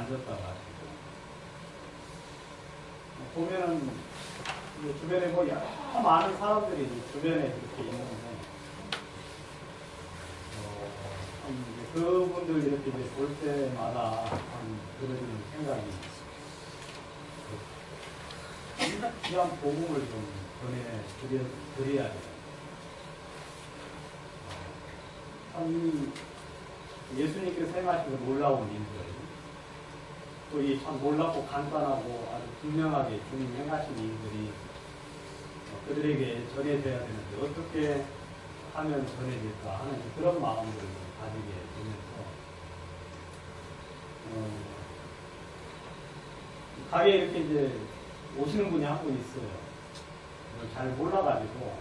앉았다가 하시고 보면은 주변에 뭐 여러 많은 사람들이 주변에 이렇게 있는데 그분들 이렇게 이제 볼 때마다 그런 생각이 귀한 복음을 좀 전해드려야 돼요. 참 예수님께서 행하신 놀라운 일들, 또 이 참 놀랍고 간단하고 아주 분명하게 주님 행하신 일들이 그들에게 전해져야 되는데 어떻게 하면 전해질까 하는 그런 마음들을 가지게 되면서 가게에 이렇게 이제 오시는 분이 한 분 있어요. 잘 몰라가지고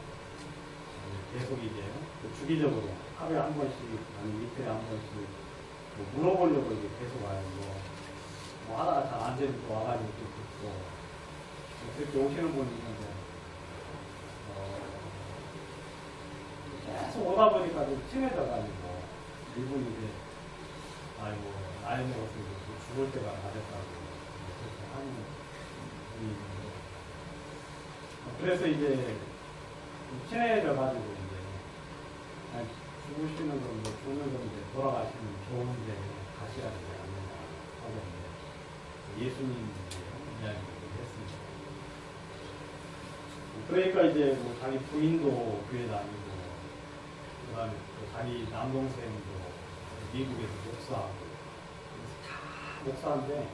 계속 이제 주기적으로 하루에 한 번씩 아니면 이틀에 한 번씩 뭐 물어보려고 이제 계속 와요. 뭐 하다가 잘 안 되면 또 와가지고 또 듣고 그렇게 오시는 분이 있는데 계속 오다 보니까 좀 친해져가지고 이분이 이제 아이고 나이 먹었으니까 죽을 때가 다 됐다고 그렇게 하는 분이 있는데 그래서 이제 친해져가지고 이제 아니, 죽으시는 건 뭐 죽는 건 이제 돌아가시는 좋은데 가셔야 되지 않느냐 하고 이제 예수님 이야기를 했습니다. 그러니까 이제 뭐 자기 부인도 교회 다니고 그다음에 또 자기 남동생도 미국에서 목사하고 다 목사인데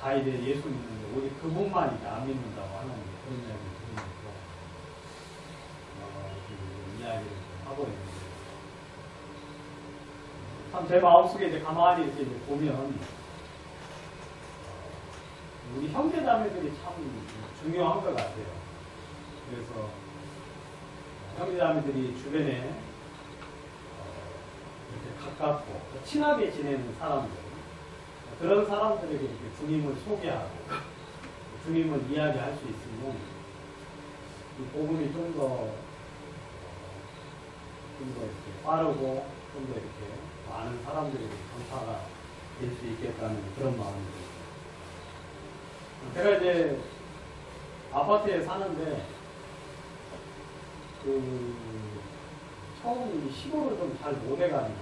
다 이제 예수 믿는데 오직 그분만 이제 안 믿는다고 하는 그런 이야기를 들으면서 이야기를 하고 있는데 참 제 마음속에 이제 가만히 이렇게 이제 보면 우리 형제자매들이 참 중요한 것 같아요. 그래서 형제자매들이 주변에 이렇게 가깝고 친하게 지내는 사람들, 그런 사람들에게 이렇게 주님을 소개하고 주님을 이야기할 수 있으면 이 복음이 좀 더 이렇게 빠르고 좀 더 이렇게 많은 사람들에게 전파가 될 수 있겠다는 그런 마음입니다. 제가 이제 아파트에 사는데 처음 시골을 좀 잘 못 해가지고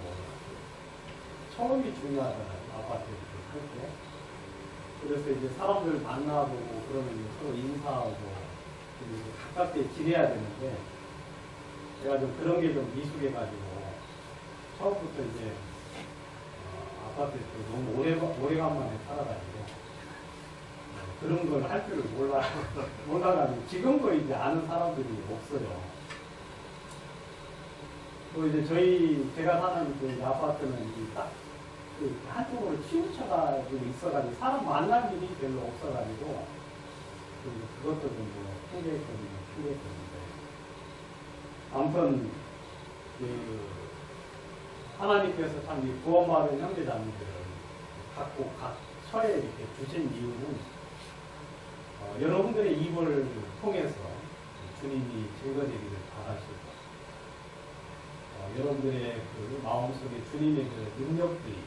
처음이 중요하잖아요. 아파트에 살 때. 그래서 이제 사람들 만나보고 그러면 서로 인사하고 가깝게 지내야 되는데 제가 좀 그런 게 좀 미숙해가지고 처음부터 이제 아파트에서 너무 오래간만에 살아가지고 그런 걸 할 줄을 몰라가지고 지금도 이제 아는 사람들이 없어요. 또 이제 제가 사는 그 아파트는 딱 그 한쪽으로 치우쳐가지고 있어가지고 사람 만날 일이 별로 없어가지고 그것도 좀 핑계거든요. 아무튼 하나님께서 참 이 구원받은 형제자매들을 각 처에 이렇게 주신 이유는 여러분들의 입을 통해서 주님이 증거되기를 바라시고 여러분들의 그 마음속에 주님의 그 능력들이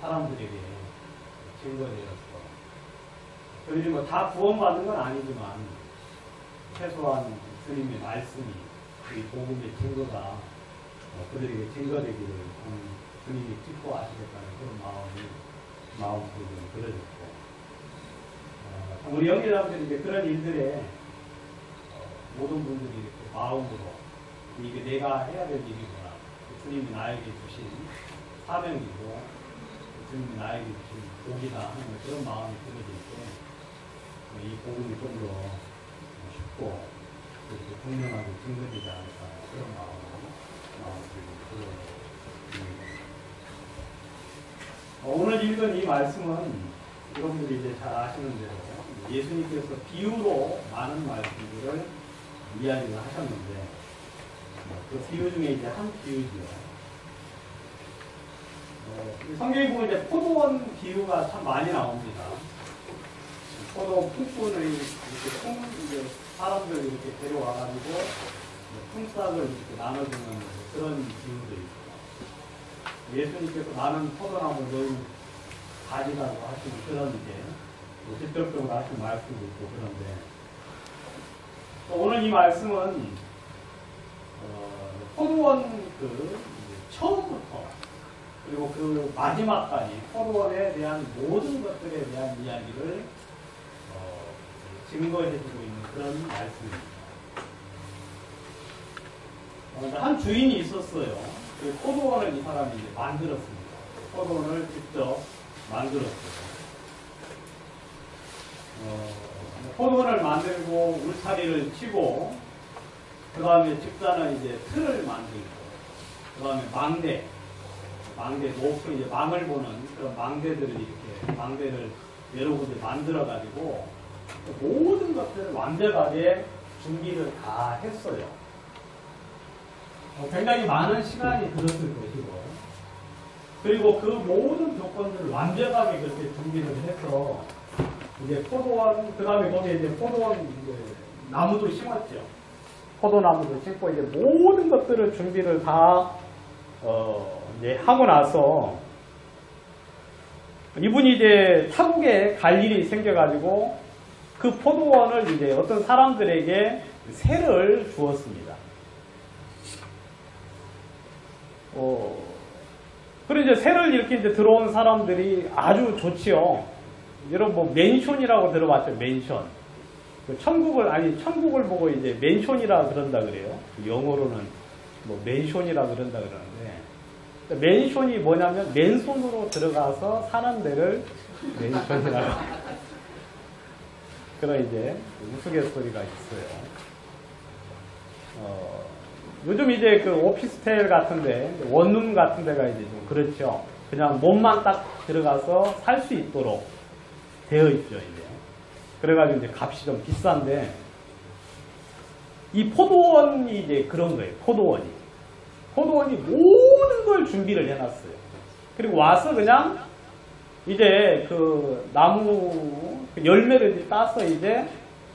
사람들에게 증거되어서 저희들이 뭐 다 구원받는 건 아니지만 최소한 주님의 말씀이 이 복음의 증거가 그들에게 증거되기를 주님이 기뻐하시겠다는 그런 마음속에 들어졌고 우리 형제자매들이 그런 일들에 모든 분들이 이렇게 마음으로 이게 내가 해야 될 일이구나. 주님이 나에게 주신 사명이고 주님이 나에게 주신 복이다 하는 그런 마음이 들어질 때 이 복음이 좀 더 쉽고 그렇게 분명하게 증거되지 않을까 그런 마음이 들어집니다. 오늘 읽은 이 말씀은 여러분들이 이제 잘 아시는 대로 예수님께서 비유로 많은 말씀들을 이야기를 하셨는데 그 비유 중에 이제 한 비유죠. 성경에 보면 이제 포도원 비유가 참 많이 나옵니다. 포도 품꾼을 이렇게 사람들 이렇게 데려와가지고 품삯을 이렇게 나눠주는 그런 비유도 있고 예수님께서 나는 포도나무 너희 가지라고 하시는 그런 이제 직접적으로 하신 말씀도 있고 그런데 오늘 이 말씀은 포도원 그 처음부터 그리고 그 마지막까지 포도원에 대한 모든 것들에 대한 이야기를 증거해주고 있는 그런 말씀입니다. 한 주인이 있었어요. 그 포도원을 이 사람이 이제 만들었습니다. 포도원을 직접 만들었어요. 포도원을 만들고 울타리를 치고 그 다음에 집사는 이제 틀을 만들고 그 다음에 망대 높은 이제 망을 보는 그런 망대들을 이렇게 망대를 여러 군데 만들어 가지고 모든 것들을 완벽하게 준비를 다 했어요. 굉장히 많은 시간이 들었을 것이고 그리고 그 모든 조건들을 완벽하게 그렇게 준비를 해서 이제 포도원 그 다음에 거기에 이제 포도원 이제 나무도 심었죠. 포도나무도 심고 이제 모든 것들을 준비를 다 이제 하고 나서 이분이 이제 타국에 갈 일이 생겨가지고 그 포도원을 이제 어떤 사람들에게 세를 주었습니다. 그리고 이제 세를 이렇게 이제 들어온 사람들이 아주 좋지요. 여러분 뭐 맨션이라고 들어봤죠? 맨션. 천국을 보고 이제 맨션이라 그런다 그래요. 영어로는 뭐 맨션이라 그런다 그러는데 맨션이 뭐냐면 맨손으로 들어가서 사는 데를 맨션이라고 그런 이제 우스갯소리가 있어요. 요즘 이제 그 오피스텔 같은데 원룸 같은 데가 이제 좀 그렇죠. 그냥 몸만 딱 들어가서 살 수 있도록 되어 있죠, 이제. 그래가지고 이제 값이 좀 비싼데 이 포도원이 이제 그런 거예요. 포도원이 모든 걸 준비를 해놨어요. 그리고 와서 그냥 이제 그 나무 열매를 이제 따서 이제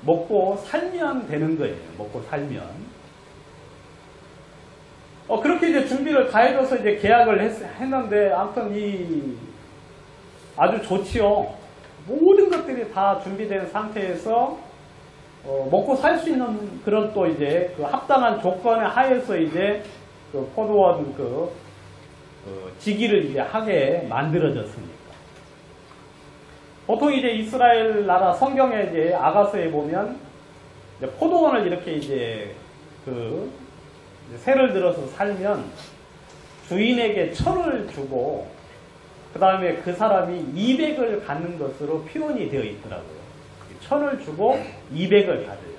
먹고 살면 되는 거예요. 먹고 살면. 그렇게 이제 준비를 다 해줘서 이제 계약을 했는데 아무튼 아주 좋지요. 모든 것들이 다 준비된 상태에서 먹고 살 수 있는 그런 또 이제 그 합당한 조건에 하에서 이제 그 포도원 지기를 이제 하게 만들어졌습니다. 보통 이제 이스라엘 나라 성경에 이제 아가서에 보면 이제 포도원을 이렇게 이제 세를 들어서 살면 주인에게 천을 주고 그 다음에 그 사람이 200을 갖는 것으로 표현이 되어 있더라고요. 천을 주고 200을 받아요.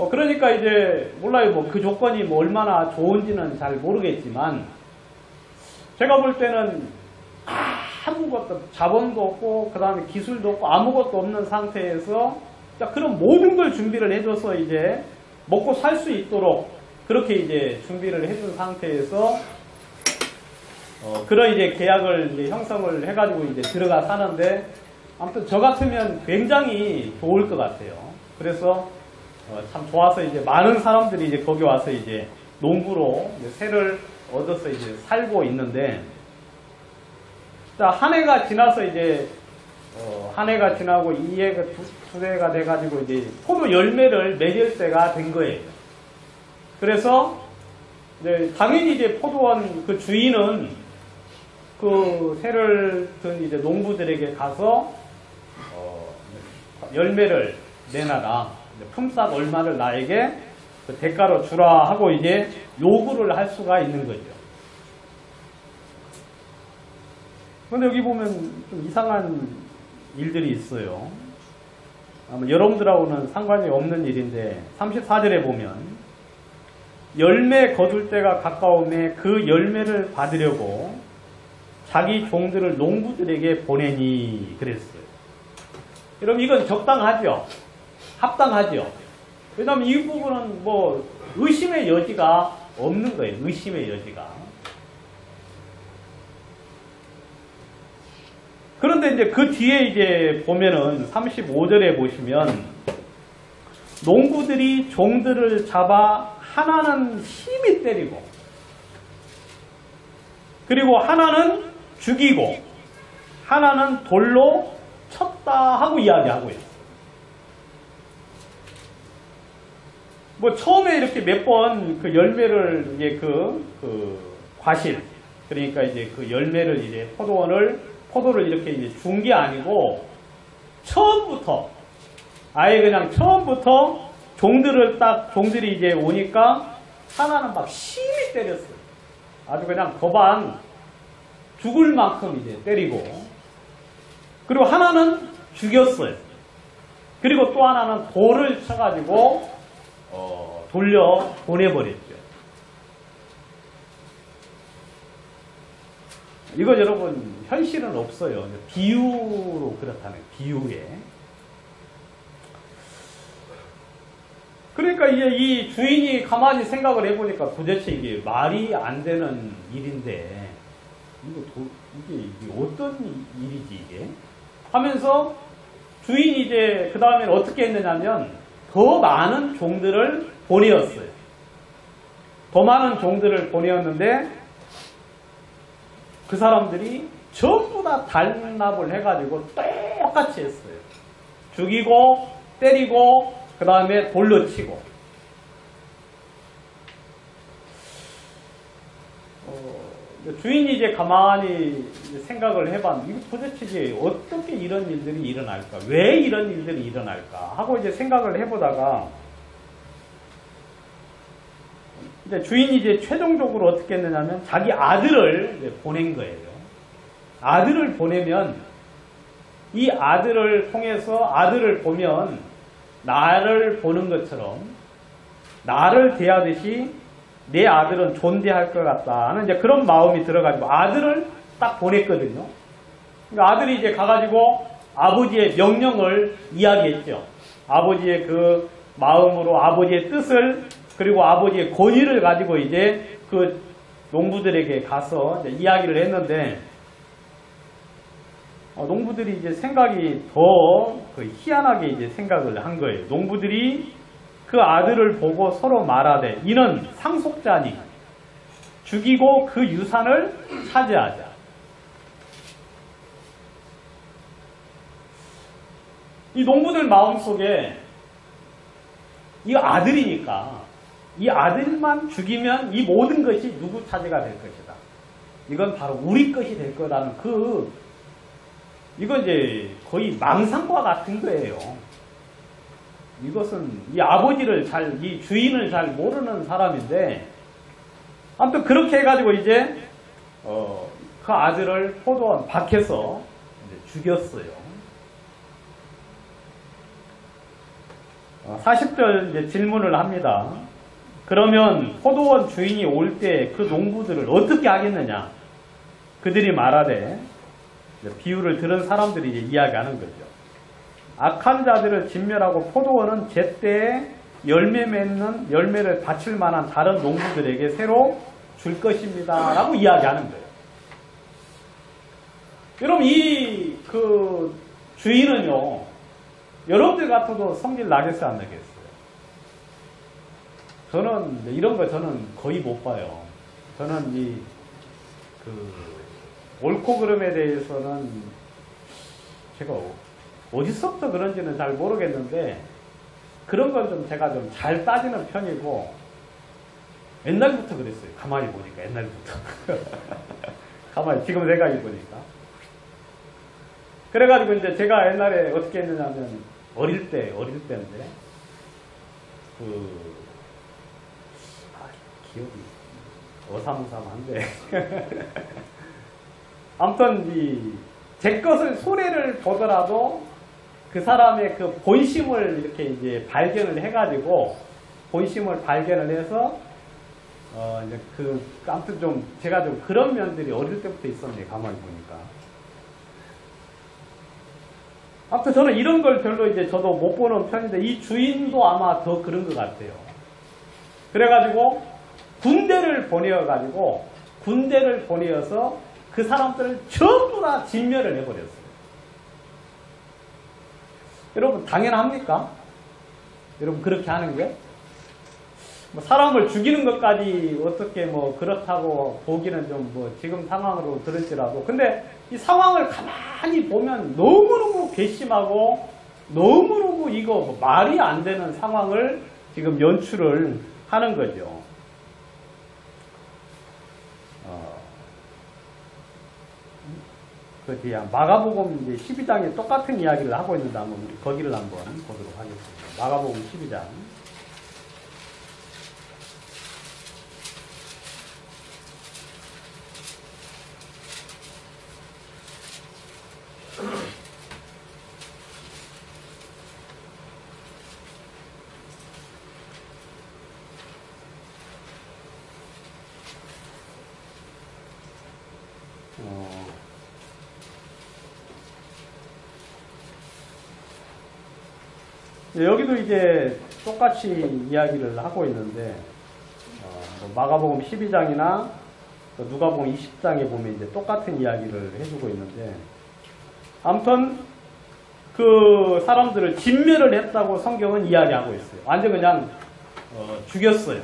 그러니까 이제 몰라요. 뭐 그 조건이 뭐 얼마나 좋은지는 잘 모르겠지만 제가 볼 때는 아무것도 자본도 없고 그 다음에 기술도 없고 아무것도 없는 상태에서 그런 모든 걸 준비를 해줘서 이제 먹고 살 수 있도록 그렇게 이제 준비를 해준 상태에서 그런 이제 계약을 이제 형성을 해가지고 이제 들어가 사는데 아무튼 저 같으면 굉장히 좋을 것 같아요. 그래서 참 좋아서 이제 많은 사람들이 이제 거기 와서 이제 농부로 이제 세를 얻어서 이제 살고 있는데 자, 한 해가 지나서 이제 한 해가 지나고 이 해가 두 해가 돼가지고 이제 포도 열매를 맺을 때가 된 거예요. 그래서 이제 당연히 이제 포도원 그 주인은 그 세를 든 이제 농부들에게 가서 열매를 내놔라, 품삯 얼마를 나에게 그 대가로 주라 하고 이제 요구를 할 수가 있는 거죠. 근데 여기 보면 좀 이상한 일들이 있어요. 아마 여러분들하고는 상관이 없는 일인데 34절에 보면 열매 거둘 때가 가까움에 그 열매를 받으려고 자기 종들을 농부들에게 보내니 그랬어요. 여러분 이건 적당하죠? 합당하죠? 왜냐하면 이 부분은 뭐 의심의 여지가 없는 거예요. 의심의 여지가. 그런데 이제 그 뒤에 이제 보면은 35절에 보시면 농부들이 종들을 잡아 하나는 심히 때리고 그리고 하나는 죽이고 하나는 돌로 쳤다 하고 이야기하고요. 뭐 처음에 이렇게 몇 번 그 열매를 이제 과실, 그러니까 이제 그 열매를 이제 포도를 이렇게 이제 준 게 아니고 처음부터 아예 그냥 처음부터 종들이 이제 오니까 하나는 막 심히 때렸어요. 아주 그냥 거반 죽을 만큼 이제 때리고, 그리고 하나는 죽였어요. 그리고 또 하나는 돌을 쳐가지고 돌려 보내버렸죠. 이거 여러분 현실은 없어요. 비유로 그렇다는 비유에. 그러니까 이제 이 주인이 가만히 생각을 해보니까 도대체 이게 말이 안 되는 일인데 이게 어떤 일이지 이게 하면서 주인이 이제 그 다음에 어떻게 했느냐면 더 많은 종들을 보내었어요. 더 많은 종들을 보내었는데 그 사람들이 전부 다 단납을 해가지고 똑같이 했어요. 죽이고 때리고 그 다음에 돌로 치고. 주인이 이제 가만히 생각을 해봤는데 이거 도대체 이제 어떻게 이런 일들이 일어날까? 왜 이런 일들이 일어날까? 하고 이제 생각을 해보다가 이제 주인이 이제 최종적으로 어떻게 했느냐면 자기 아들을 이제 보낸 거예요. 아들을 보내면 이 아들을 통해서 아들을 보면 나를 보는 것처럼 나를 대하듯이 내 아들은 존대할 것 같다 하는 이제 그런 마음이 들어가지고 아들을 딱 보냈거든요. 그러니까 아들이 이제 가가지고 아버지의 명령을 이야기했죠. 아버지의 그 마음으로 아버지의 뜻을 그리고 아버지의 권위를 가지고 이제 그 농부들에게 가서 이제 이야기를 했는데 농부들이 이제 생각이 더 희한하게 이제 생각을 한 거예요. 농부들이 그 아들을 보고 서로 말하되 이는 상속자니 죽이고 그 유산을 차지하자. 이 농부들 마음속에 이거 아들이니까 이 아들만 죽이면 이 모든 것이 누구 차지가 될 것이다. 이건 바로 우리 것이 될 거라는 이건 이제 거의 망상과 같은 거예요. 이것은 이 아버지를 이 주인을 잘 모르는 사람인데, 아무튼 그렇게 해가지고 이제, 그 아들을 포도원 밖에서 이제 죽였어요. 40절 이제 질문을 합니다. 그러면 포도원 주인이 올 때 그 농부들을 어떻게 하겠느냐? 그들이 말하되, 비유를 들은 사람들이 이제 이야기하는 거죠. 악한 자들을 진멸하고 포도원은 제때에 열매를 바칠 만한 다른 농부들에게 새로 줄 것입니다. 라고 이야기하는 거예요. 여러분, 그 주인은요, 여러분들 같아도 성질 나겠어요, 안 나겠어요? 저는, 이런 거 저는 거의 못 봐요. 저는 옳고 그름에 대해서는 제가 어디서부터 그런지는 잘 모르겠는데 그런 건 좀 제가 좀 잘 따지는 편이고 옛날부터 그랬어요. 가만히 보니까 옛날부터 가만히 지금 생각해 보니까 그래가지고 이제 제가 옛날에 어떻게 했느냐면 어릴 때인데 기억이 어삼삼한데 아무튼 제 것을 손해를 보더라도 그 사람의 그 본심을 이렇게 이제 발견을 해가지고 본심을 발견을 해서 이제 아무튼 좀 제가 좀 그런 면들이 어릴 때부터 있었네요. 가만히 보니까. 아무튼 저는 이런 걸 별로 이제 저도 못 보는 편인데 이 주인도 아마 더 그런 것 같아요. 그래가지고 군대를 보내어서 그 사람들을 전부 다 진멸을 해버렸어요. 여러분 당연합니까? 여러분 그렇게 하는 게? 뭐 사람을 죽이는 것까지 어떻게 뭐 그렇다고 보기는 좀 뭐 지금 상황으로 들을지라도, 근데 이 상황을 가만히 보면 너무너무 괘씸하고 너무너무 이거 뭐 말이 안 되는 상황을 지금 연출을 하는 거죠. 그 뒤에 마가복음 이제 12장에 똑같은 이야기를 하고 있는데 한번 거기를 한번 보도록 하겠습니다. 마가복음 12장. 여기도 이제 똑같이 이야기를 하고 있는데, 뭐 마가복음 12장이나 누가복음 20장에 보면 이제 똑같은 이야기를 해주고 있는데, 아무튼 그 사람들을 진멸을 했다고 성경은 이야기하고 있어요. 완전 그냥 죽였어요.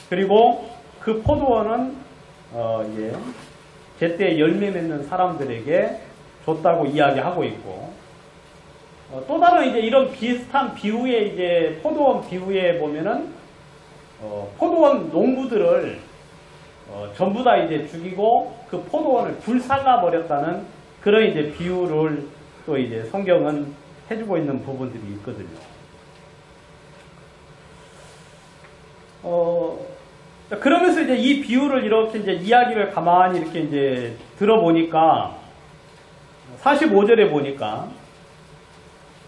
그리고 그 포도원은 이제 제때 열매 맺는 사람들에게 줬다고 이야기하고 있고, 또 다른 이제 이런 비슷한 비유에 이제 포도원 비유에 보면은 포도원 농부들을 전부 다 이제 죽이고 그 포도원을 불살라 버렸다는 그런 이제 비유를 또 이제 성경은 해주고 있는 부분들이 있거든요. 그러면서 이제 이 비유를 이렇게 이제 이야기를 가만히 이렇게 이제 들어보니까 45절에 보니까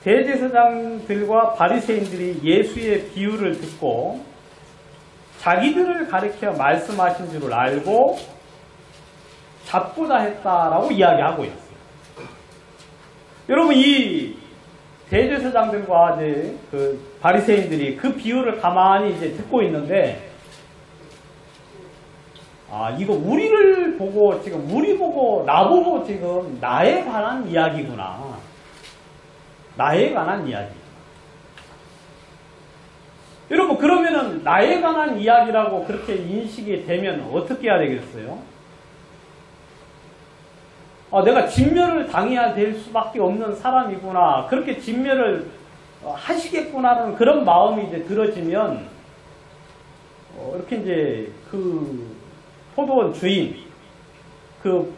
대제사장들과 바리새인들이 예수의 비유를 듣고 자기들을 가리켜 말씀하신 줄을 알고 잡고자 했다라고 이야기하고 있어요. 여러분, 이 대제사장들과 이제 그 바리새인들이 그 비유를 가만히 이제 듣고 있는데, 이거 우리를 보고 지금 우리 보고 나보고 지금 나에 관한 이야기구나. 나에 관한 이야기. 여러분, 그러면은 나에 관한 이야기라고 그렇게 인식이 되면 어떻게 해야 되겠어요? 내가 진멸을 당해야 될 수밖에 없는 사람이구나. 그렇게 진멸을 하시겠구나라는 그런 마음이 이제 들어지면, 이렇게 이제 그 포도원 주인, 그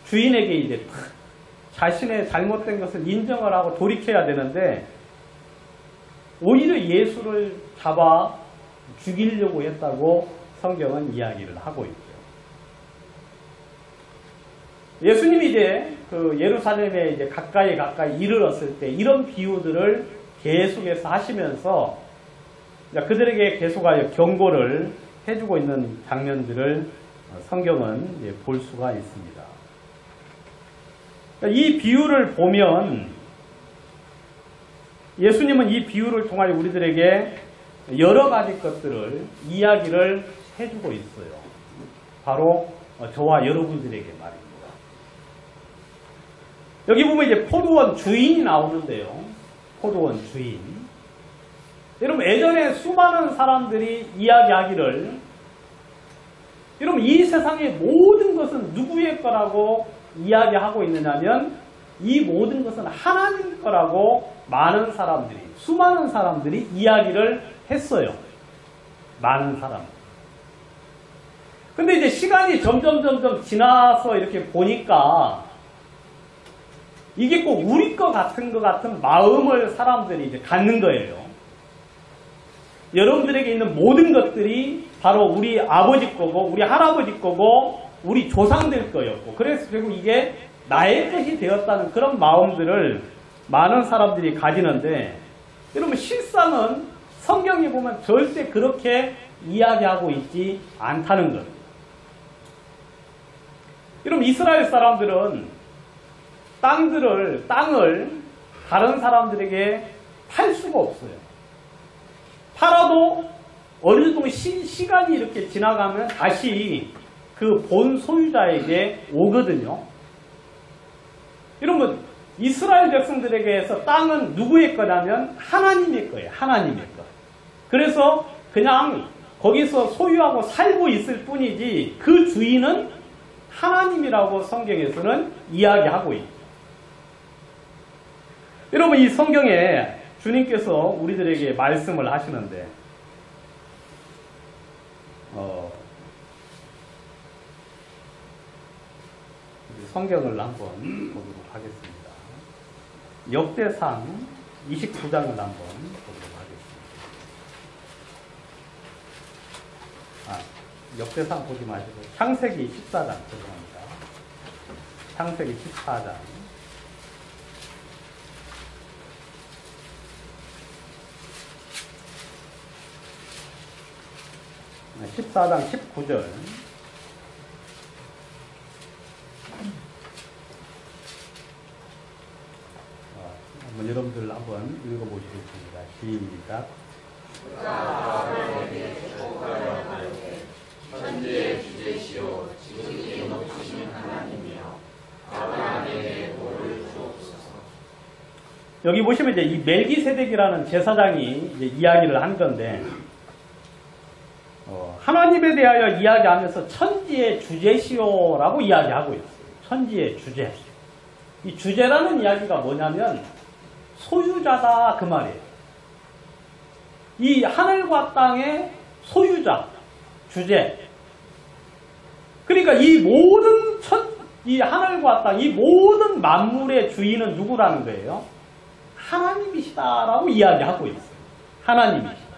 주인에게 이제 자신의 잘못된 것을 인정을 하고 돌이켜야 되는데, 오히려 예수를 잡아 죽이려고 했다고 성경은 이야기를 하고 있죠. 예수님이 이제 그 예루살렘에 이제 가까이 이르렀을 때 이런 비유들을 계속해서 하시면서 그들에게 계속하여 경고를 해주고 있는 장면들을 성경은 이제 볼 수가 있습니다. 이 비유를 보면 예수님은 이 비유를 통하여 우리들에게 여러 가지 것들을 이야기를 해주고 있어요. 바로 저와 여러분들에게 말입니다. 여기 보면 이제 포도원 주인이 나오는데요. 포도원 주인. 여러분, 예전에 수많은 사람들이 이야기하기를, 여러분, 이 세상의 모든 것은 누구의 거라고 이야기하고 있느냐면, 이 모든 것은 하나님 거라고 많은 사람들이, 수많은 사람들이 이야기를 했어요. 많은 사람. 근데 이제 시간이 점점 지나서 이렇게 보니까 이게 꼭 우리 거 같은 마음을 사람들이 이제 갖는 거예요. 여러분들에게 있는 모든 것들이 바로 우리 아버지 거고, 우리 할아버지 거고, 우리 조상들 거였고, 그래서 결국 이게 나의 것이 되었다는 그런 마음들을 많은 사람들이 가지는데, 여러분, 실상은 성경에 보면 절대 그렇게 이야기하고 있지 않다는 거예요. 여러분, 이스라엘 사람들은 땅을 다른 사람들에게 팔 수가 없어요. 팔아도 어느 정도 시간이 이렇게 지나가면 다시 그 본 소유자에게 오거든요. 여러분, 이스라엘 백성들에게서 땅은 누구의 거냐면 하나님의 거예요. 하나님의 거. 그래서 그냥 거기서 소유하고 살고 있을 뿐이지 그 주인은 하나님이라고 성경에서는 이야기하고 있죠. 여러분, 이 성경에 주님께서 우리들에게 말씀을 하시는데 성경을 한번 보도록 하겠습니다. 역대상 29장을 한번 보도록 하겠습니다. 역대상 보지 마시고 창세기 14장 죄송합니다. 창세기 14장 14장 19절 한번 여러분들 한번 읽어보시겠습니다. 시작. 천지의 주제시오 지극히 높으신 하나님이여 아브라함에게 복을 주옵소서. 여기 보시면 이제 이 멜기세덱이라는 제사장이 이제 이야기를 한 건데 하나님에 대하여 이야기하면서 천지의 주제시오라고 이야기하고 있어요. 천지의 주제. 이 주제라는 이야기가 뭐냐면 소유자다 그 말이에요. 이 하늘과 땅의 소유자, 주제. 그러니까 이 모든 이 하늘과 땅, 이 모든 만물의 주인은 누구라는 거예요? 하나님이시다라고 이야기하고 있어요. 하나님이시다.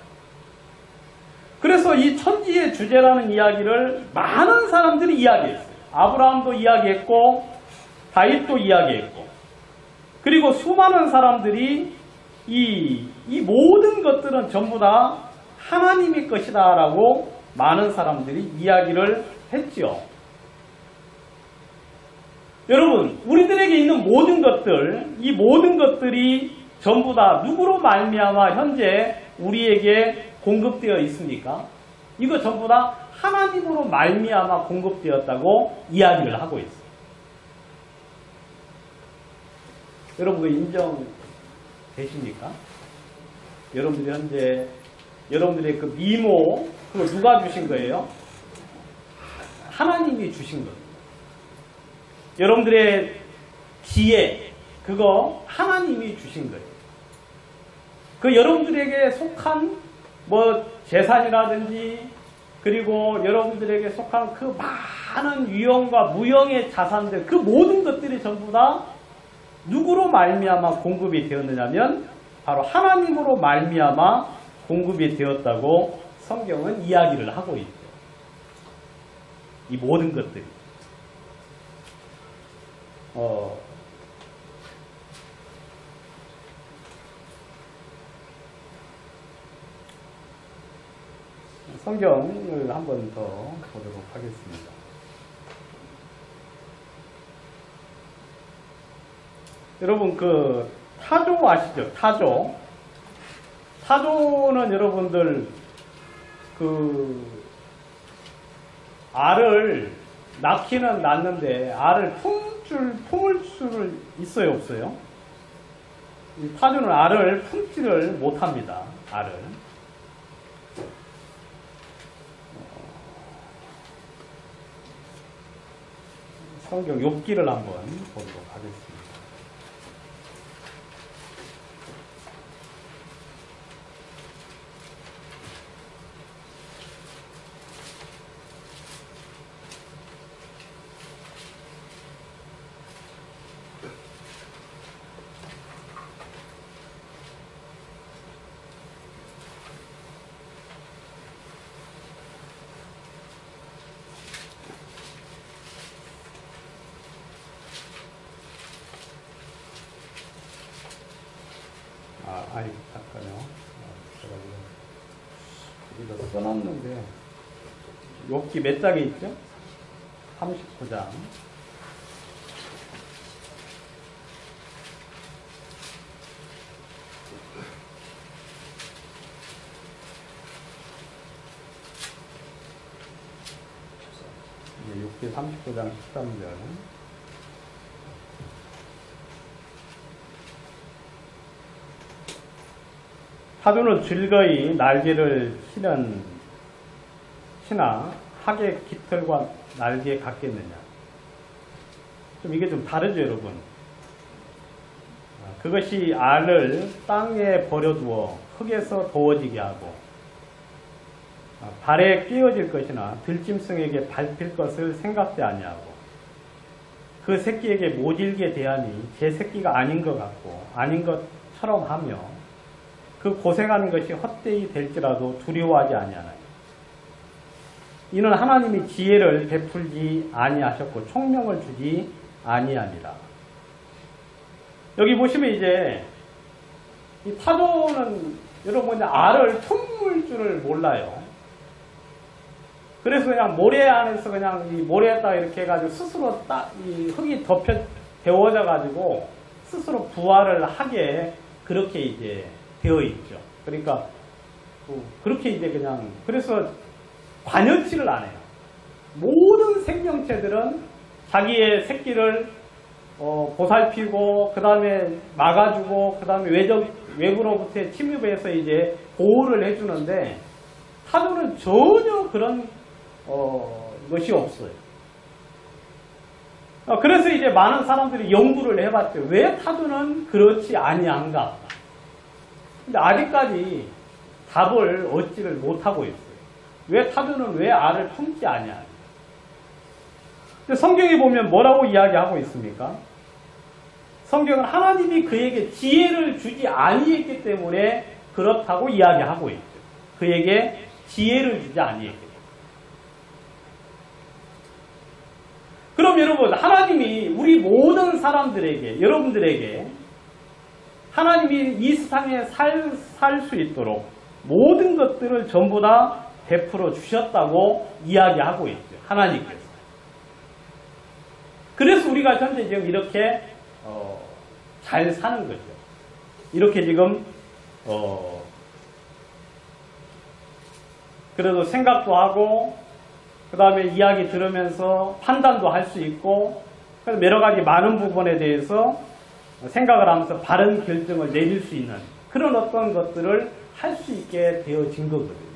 그래서 이 천지의 주제라는 이야기를 많은 사람들이 이야기했어요. 아브라함도 이야기했고 다윗도 이야기했고 그리고 수많은 사람들이 이 모든 것들은 전부 다 하나님의 것이다 라고 많은 사람들이 이야기를 했죠. 여러분, 우리들에게 있는 모든 것들, 이 모든 것들이 전부 다 누구로 말미암아 현재 우리에게 공급되어 있습니까? 이거 전부 다 하나님으로 말미암아 공급되었다고 이야기를 하고 있어요. 여러분, 그 인정되십니까? 여러분들이 현재 여러분들의 그 미모, 그걸 누가 주신 거예요? 하나님이 주신 거예요. 여러분들의 지혜, 그거 하나님이 주신 거예요. 그 여러분들에게 속한 뭐 재산이라든지 그리고 여러분들에게 속한 그 많은 유형과 무형의 자산들, 그 모든 것들이 전부 다 누구로 말미암아 공급이 되었느냐면 바로 하나님으로 말미암아 공급이 되었다고 성경은 이야기를 하고 있죠. 이 모든 것들이. 성경을 한 번 더 보도록 하겠습니다. 여러분, 그 타조 아시죠? 타조. 타조는 여러분들 그 알을 낳기는 낳는데 알을 품을 수를 있어요, 없어요? 이 타조는 알을 품지를 못합니다. 알을. 성경 욥기를 한번 보도록 하겠습니다. 아니, 잠깐요. 제가 여기다 써놨는데, 욥기 몇 장에 있죠? 39장. 욥기 39장 13절. 타조는 즐거이 날개를 치나 학의 깃털과 날개 같겠느냐. 좀 이게 좀 다르죠, 여러분. 그것이 알을 땅에 버려두어 흙에서 더워지게 하고 발에 끼어질 것이나 들짐승에게 밟힐 것을 생각지 아니하고 그 새끼에게 모질게 대하니 제 새끼가 아닌 것 같고 아닌 것처럼 하며 그 고생하는 것이 헛되이 될지라도 두려워하지 아니하나요. 이는 하나님이 지혜를 베풀지 아니하셨고 총명을 주지 아니하니라. 여기 보시면 이제 이 타조는 여러분 알을 품을 줄을 몰라요. 그래서 그냥 모래 안에서 그냥 이 모래에다 이렇게 해가지고 스스로 이 흙이 데워져 가지고 스스로 부화를 하게 그렇게 이제 되어 있죠. 그러니까 그렇게 이제 그냥 그래서 관여치를 안 해요. 모든 생명체들은 자기의 새끼를 보살피고 그 다음에 막아주고 그 다음에 외부로부터의 침입에서 이제 보호를 해주는데 타조는 전혀 그런 것이 없어요. 그래서 이제 많은 사람들이 연구를 해봤죠. 왜 타조는 그렇지 아니한가? 근데 아직까지 답을 얻지를 못하고 있어요. 왜 타조는 왜 알을 품지 아니하냐? 근데 성경에 보면 뭐라고 이야기하고 있습니까? 성경은 하나님이 그에게 지혜를 주지 아니했기 때문에 그렇다고 이야기하고 있죠. 그에게 지혜를 주지 아니했기 때문에. 그럼 여러분, 하나님이 우리 모든 사람들에게, 여러분들에게 하나님이 이 세상에 살 수 있도록 모든 것들을 전부 다 베풀어 주셨다고 이야기하고 있죠. 하나님께서. 그래서 우리가 현재 지금 이렇게 잘 사는 거죠. 이렇게 지금 그래도 생각도 하고 그 다음에 이야기 들으면서 판단도 할 수 있고 여러 가지 많은 부분에 대해서 생각을 하면서 바른 결정을 내릴 수 있는 그런 어떤 것들을 할 수 있게 되어진 거거든요.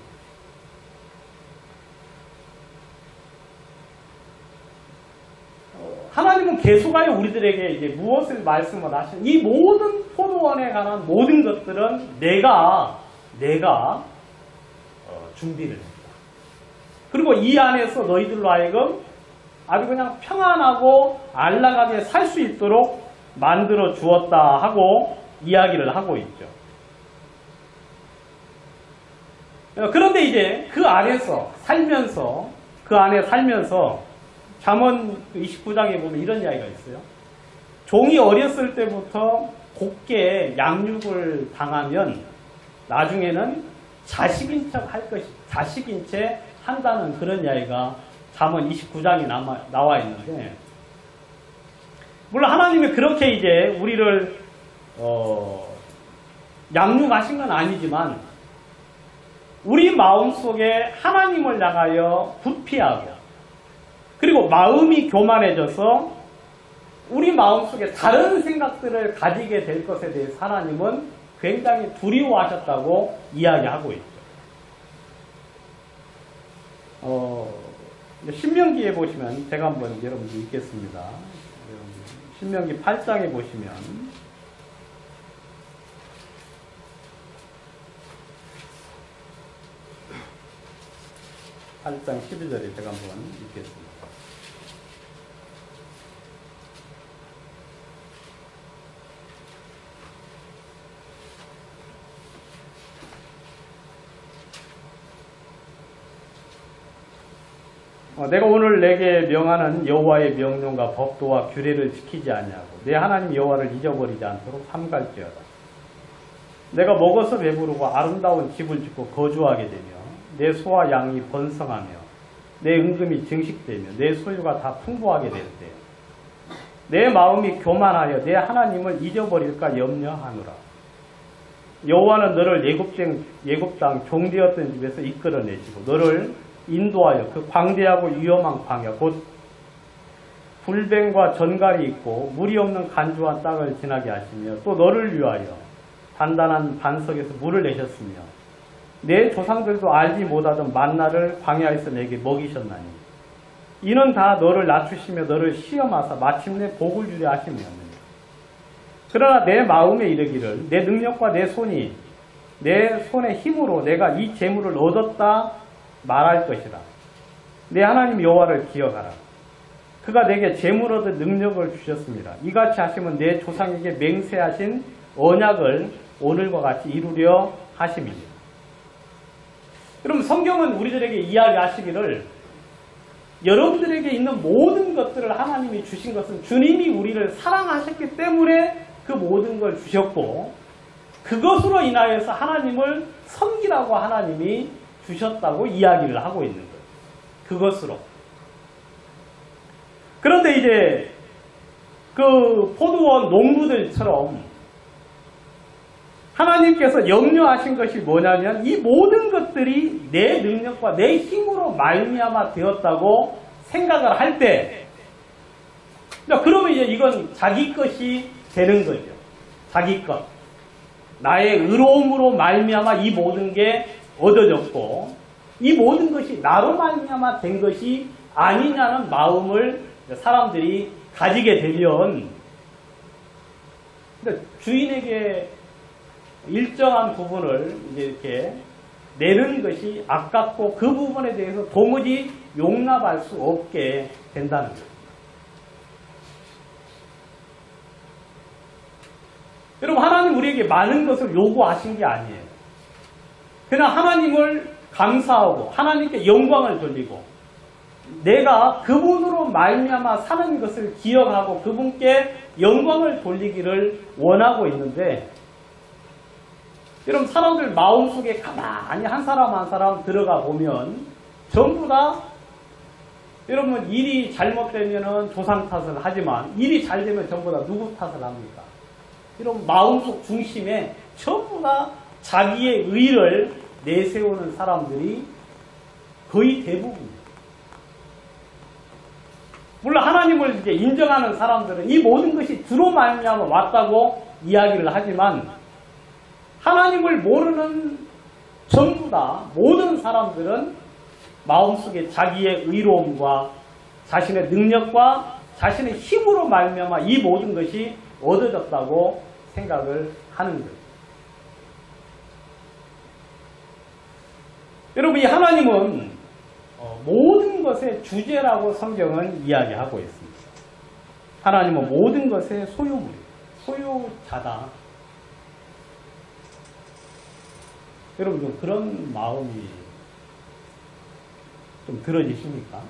하나님은 계속하여 우리들에게 이제 무엇을 말씀을 하시는 이 모든 포도원에 관한 모든 것들은 내가 준비를 했다. 그리고 이 안에서 너희들로 하여금 아주 그냥 평안하고 안락하게 살 수 있도록 만들어 주었다 하고 이야기를 하고 있죠. 그런데 이제 그 안에서 살면서 잠언 29장에 보면 이런 이야기가 있어요. 종이 어렸을 때부터 곱게 양육을 당하면 나중에는 자식인 척 할 것이 자식인 채 한다는 그런 이야기가 잠언 29장에 나와 있는데 물론 하나님이 그렇게 이제 우리를 양육하신 건 아니지만 우리 마음속에 하나님을 향하여 부피하고 그리고 마음이 교만해져서 우리 마음속에 다른 생각들을 가지게 될 것에 대해서 하나님은 굉장히 두려워하셨다고 이야기하고 있죠. 신명기에 보시면 제가 한번 여러분들 읽겠습니다. 신명기 8장에 보시면 8장 12절에 제가 한번 읽겠습니다. 내가 오늘 내게 명하는 여호와의 명령과 법도와 규례를 지키지 아니하고 내 하나님 여호와를 잊어버리지 않도록 삼갈지어다. 내가 먹어서 배부르고 아름다운 집을 짓고 거주하게 되며 내 소와 양이 번성하며 내 은금이 증식되며 내 소유가 다 풍부하게 될 때 내 마음이 교만하여 내 하나님을 잊어버릴까 염려하노라. 여호와는 너를 예굽 땅 종되었던 집에서 이끌어내시고 너를 인도하여 그 광대하고 위험한 광야 곧 불뱀과 전갈이 있고 물이 없는 간주한 땅을 지나게 하시며 또 너를 위하여 단단한 반석에서 물을 내셨으며 내 조상들도 알지 못하던 만나를 광야에서 내게 먹이셨나니 이는 다 너를 낮추시며 너를 시험하사 마침내 복을 주려 하심이었느니라. 그러나 내 마음에 이르기를 내 능력과 내 손의 힘으로 내가 이 재물을 얻었다 말할 것이라. 내 하나님 여호와를 기억하라. 그가 내게 재물 얻을 능력을 주셨습니다. 이같이 하시면 내 조상에게 맹세하신 언약을 오늘과 같이 이루려 하심입니다. 그럼 성경은 우리들에게 이야기하시기를 여러분들에게 있는 모든 것들을 하나님이 주신 것은 주님이 우리를 사랑하셨기 때문에 그 모든 걸 주셨고 그것으로 인하여서 하나님을 섬기라고 하나님이 주셨다고 이야기를 하고 있는 거예요. 그것으로. 그런데 이제 그 포도원 농부들처럼 하나님께서 염려하신 것이 뭐냐면 이 모든 것들이 내 능력과 내 힘으로 말미암아 되었다고 생각을 할 때 그러면 이제 이건 자기 것이 되는 거죠. 자기 것. 나의 의로움으로 말미암아 이 모든 게 얻어졌고 이 모든 것이 나로 말미암아 된 것이 아니냐는 마음을 사람들이 가지게 되면 주인에게 일정한 부분을 이제 이렇게 내는 것이 아깝고 그 부분에 대해서 도무지 용납할 수 없게 된다는 거예요. 여러분 하나님 우리에게 많은 것을 요구하신 게 아니에요. 그냥 하나님을 감사하고 하나님께 영광을 돌리고 내가 그분으로 말미암아 사는 것을 기억하고 그분께 영광을 돌리기를 원하고 있는데 여러분 사람들 마음속에 가만히 한 사람 한 사람 들어가 보면 전부 다 여러분 일이 잘못되면 조상 탓을 하지만 일이 잘 되면 전부 다 누구 탓을 합니까? 이런 마음속 중심에 전부 다 자기의 의를 내세우는 사람들이 거의 대부분입니다. 물론 하나님을 이제 인정하는 사람들은 이 모든 것이 주로 말미암아 왔다고 이야기를 하지만 하나님을 모르는 전부 다 모든 사람들은 마음속에 자기의 의로움과 자신의 능력과 자신의 힘으로 말미암아 이 모든 것이 얻어졌다고 생각을 하는 거예요. 여러분 이 하나님은 모든 것의 주제라고 성경은 이야기하고 있습니다. 하나님은 모든 것의 소유물이에요. 소유자다. 여러분 좀 그런 마음이 좀 들어지십니까?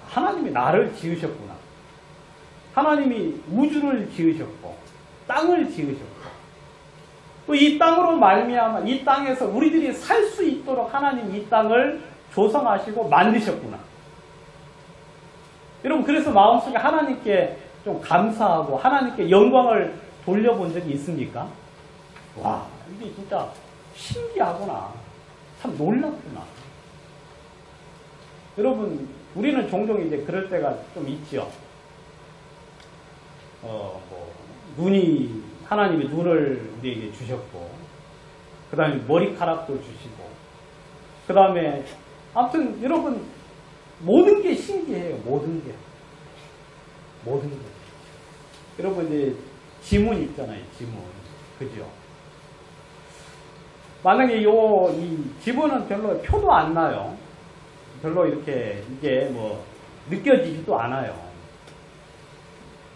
하나님이 나를 지으셨구나. 하나님이 우주를 지으셨고 땅을 지으셨고 또 이 땅으로 말미암아 이 땅에서 우리들이 살 수 있도록 하나님 이 땅을 조성하시고 만드셨구나. 여러분 그래서 마음속에 하나님께 좀 감사하고 하나님께 영광을 돌려본 적이 있습니까? 와 이게 진짜 신기하구나. 참 놀랍구나. 여러분 우리는 종종 이제 그럴 때가 좀 있죠. 눈이 하나님이 눈을 우리에게 주셨고 그 다음에 머리카락도 주시고 그 다음에 아무튼 여러분 모든 게 신기해요. 모든 게 여러분 이제 지문 있잖아요. 지문 그죠? 만약에 이 지문은 별로 표도 안 나요. 별로 이렇게 이게 뭐 느껴지지도 않아요.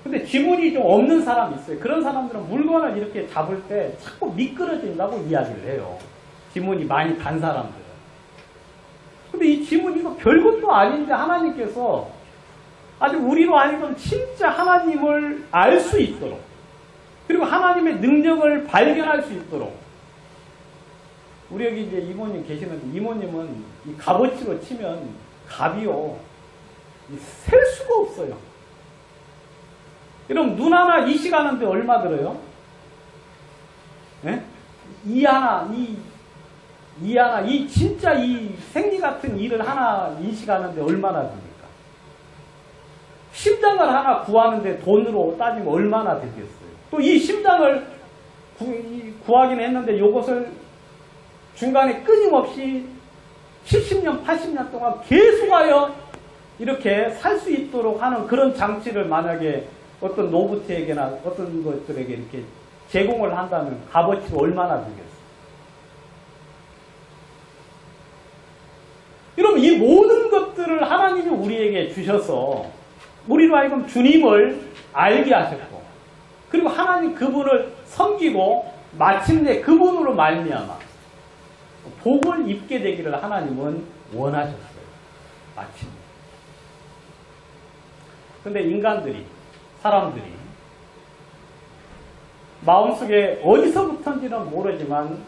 근데 지문이 좀 없는 사람이 있어요. 그런 사람들은 물건을 이렇게 잡을 때 자꾸 미끄러진다고 이야기를 해요. 지문이 많이 간 사람들은. 근데 이 지문 이거 별것도 아닌데 하나님께서 아주 우리로 하여금 진짜 하나님을 알 수 있도록 그리고 하나님의 능력을 발견할 수 있도록 우리 여기 이제 이모님 계시는데 이모님은 이 값어치로 치면 값이요. 셀 수가 없어요. 여러분 눈 하나 이식하는데 얼마 들어요? 네? 이 하나 이 진짜 이 생리 같은 이를 하나 인식하는데 얼마나 듭니까? 심장을 하나 구하는데 돈으로 따지면 얼마나 들겠어요? 또 이 심장을 구하긴 했는데 이것을 중간에 끊임없이 70년, 80년 동안 계속하여 이렇게 살 수 있도록 하는 그런 장치를 만약에 어떤 노부트에게나 어떤 것들에게 이렇게 제공을 한다면 값어치가 얼마나 되겠어요? 여러분, 이 모든 것들을 하나님이 우리에게 주셔서 우리로 하여금 주님을 알게 하셨고, 그리고 하나님 그분을 섬기고 마침내 그분으로 말미암아 복을 입게 되기를 하나님은 원하셨어요. 마침내. 근데 인간들이, 사람들이 마음속에 어디서부터인지는 모르지만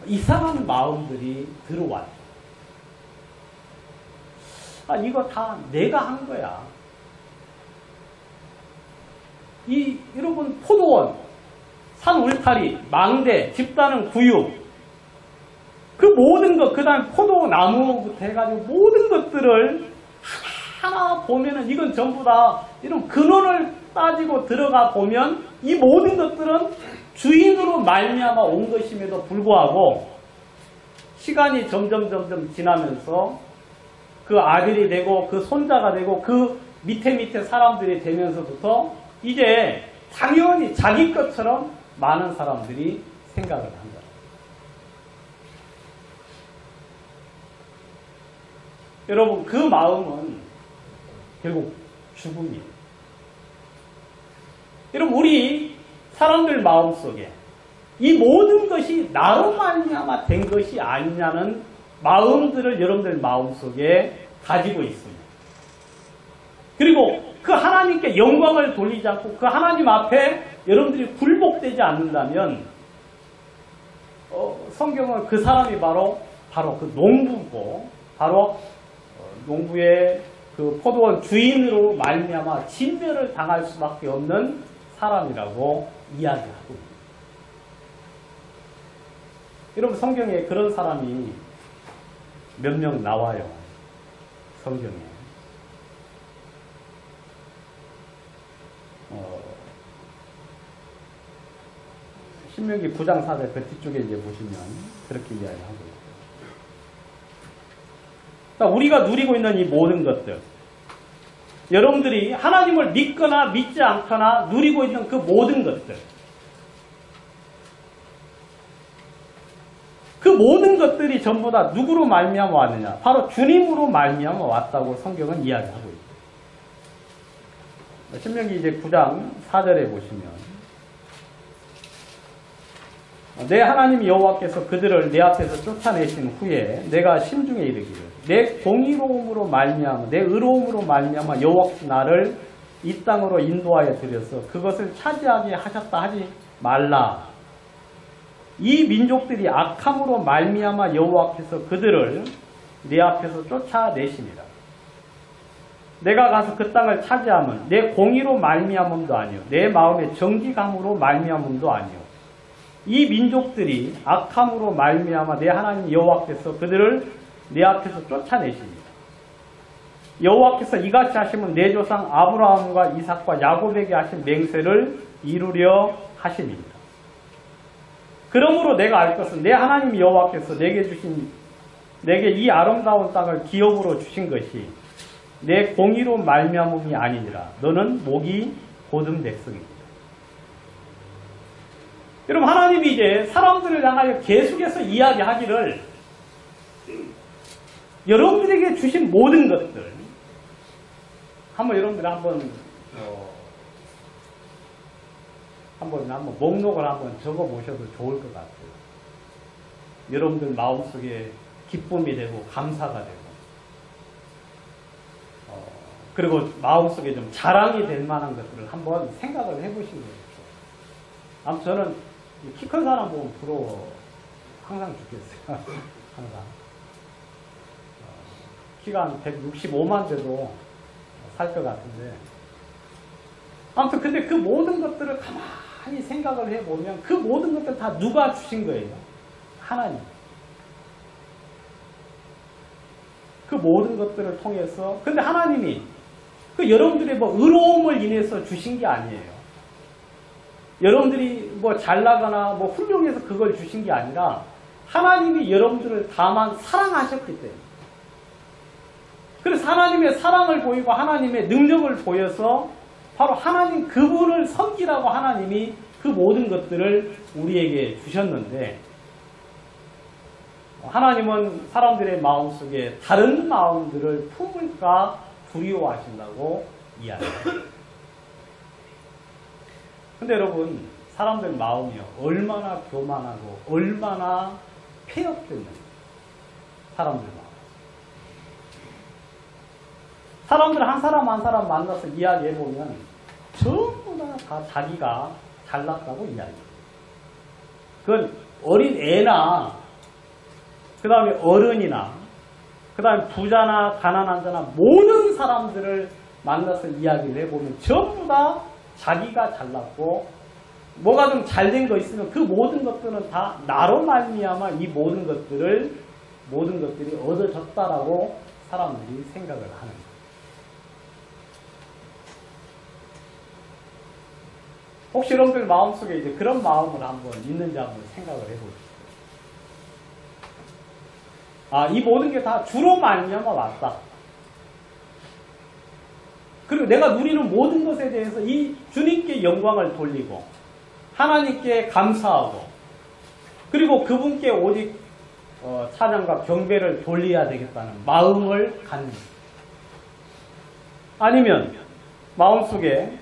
이상한 마음들이 들어왔죠. 아, 이거 다 내가 한 거야. 여러분, 포도원, 산 울타리, 망대, 집단은 구육, 그 모든 것, 그 다음에 포도나무부터 해가지고 모든 것들을 하나 보면은 이건 전부 다 이런 근원을 따지고 들어가 보면 이 모든 것들은 주인으로 말미암아 온 것임에도 불구하고 시간이 점점 지나면서 그 아들이 되고 그 손자가 되고 그 밑에 사람들이 되면서부터 이제 당연히 자기 것처럼 많은 사람들이 생각을 한다. 여러분, 그 마음은 결국 죽음이에요. 여러분, 우리 사람들 마음속에 이 모든 것이 나로 말미암아 된 것이 아니냐는 마음들을 여러분들 마음속에 가지고 있습니다. 그리고 그 하나님께 영광을 돌리지 않고 그 하나님 앞에 여러분들이 굴복되지 않는다면 성경은 그 사람이 바로 그 농부고 바로 농부의 그 포도원 주인으로 말미암아 진멸을 당할 수밖에 없는 사람이라고 이야기하고 있습니다. 여러분, 성경에 그런 사람이 몇 명 나와요. 성경에. 신명기 9장 4절 그 뒤쪽에 이제 보시면 그렇게 이야기하고 있어요. 그러니까 우리가 누리고 있는 이 모든 것들, 여러분들이 하나님을 믿거나 믿지 않거나 누리고 있는 그 모든 것들, 그 모든 것들이 전부 다 누구로 말미암아 왔느냐? 바로 주님으로 말미암아 왔다고 성경은 이야기하고 있어요. 신명기 이제 9장 4절에 보시면 내 하나님 여호와께서 그들을 내 앞에서 쫓아내신 후에 내가 심중에 이르기를 내 공의로움으로 말미암아 내 의로움으로 말미암아 여호와께서 나를 이 땅으로 인도하여 드려서 그것을 차지하게 하셨다 하지 말라. 이 민족들이 악함으로 말미암아 여호와께서 그들을 내 앞에서 쫓아내십니다. 내가 가서 그 땅을 차지하면 내 공의로 말미암음도 아니요 내 마음의 정직함으로 말미암음도 아니요 이 민족들이 악함으로 말미암아 내 하나님 여호와께서 그들을 내 앞에서 쫓아내십니다. 여호와께서 이같이 하시면 내 조상 아브라함과 이삭과 야곱에게 하신 맹세를 이루려 하십니다. 그러므로 내가 알 것은 내 하나님 여호와께서 내게 이 아름다운 땅을 기업으로 주신 것이 내 공의로 말미암음이 아니니라. 너는 목이 곧은 백성이다. 여러분, 하나님이 이제 사람들을 향하여 계속해서 이야기하기를 여러분들에게 주신 모든 것들 여러분들이 한번 목록을 한번 적어 보셔도 좋을 것 같아요. 여러분들 마음속에 기쁨이 되고 감사가 되고 그리고 마음속에 좀 자랑이 될 만한 것들을 한번 생각을 해보시는 거죠. 아무튼 저는 키 큰 사람 보면 부러워. 항상 죽겠어요. 항상. 키가 한 165만 돼도 살 것 같은데. 아무튼 근데 그 모든 것들을 가만히 생각을 해보면 그 모든 것들 다 누가 주신 거예요? 하나님. 그 모든 것들을 통해서 근데 하나님이 그 여러분들의 의로움을 인해서 주신 게 아니에요. 여러분들이 뭐 잘나거나 뭐 훌륭해서 그걸 주신 게 아니라 하나님이 여러분들을 다만 사랑하셨기 때문에. 그래서 하나님의 사랑을 보이고 하나님의 능력을 보여서 바로 하나님 그분을 섬기라고 하나님이 그 모든 것들을 우리에게 주셨는데, 하나님은 사람들의 마음속에 다른 마음들을 품을까 두려워하신다고 이야기합니다. 근데 여러분, 사람들 마음이요, 얼마나 교만하고 얼마나 폐역됐는지. 사람들 마음. 사람들 한 사람 한 사람 만나서 이야기해보면 전부 다 자기가 잘났다고 이야기해요. 그건 어린 애나 그 다음에 어른이나 그 다음에 부자나 가난한 자나 모든 사람들을 만나서 이야기를 해보면 전부 다 자기가 잘났고 뭐가 좀 잘된 거 있으면 그 모든 것들은 다 나로 말미암아 이 모든 것들이 얻어졌다라고 사람들이 생각을 하는 거예요. 혹시 여러분들 마음속에 이제 그런 마음을 한번 있는지 한번 생각을 해보세요. 아, 이 모든 게 다 주로 말미암아 왔다. 그리고 내가 누리는 모든 것에 대해서 이 주님께 영광을 돌리고 하나님께 감사하고 그리고 그분께 오직 찬양과 경배를 돌려야 되겠다는 마음을 갖는 거예요. 아니면 마음속에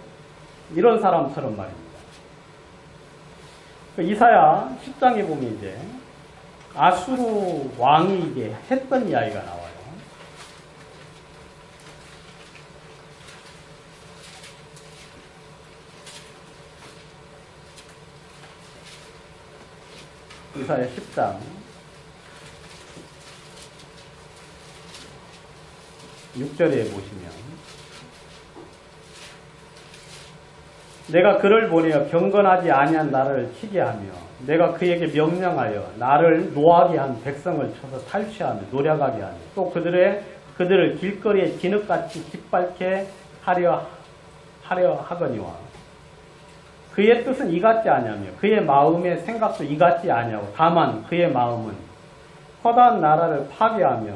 이런 사람처럼 말입니다. 이사야 10장에 보면 이제 아수르 왕이 이게 했던 이야기가 나와요. 이사야 10장 6절에 보시면 내가 그를 보내어 경건하지 아니한 나를 치게 하며 내가 그에게 명령하여 나를 노하게 한 백성을 쳐서 탈취하며 노략하게 하며 또 그들을 길거리에 진흙같이 짓밟게 하려 하거니와 그의 뜻은 이같지 아니하며 그의 마음의 생각도 이같지 아니하고 다만 그의 마음은 허다한 나라를 파괴하며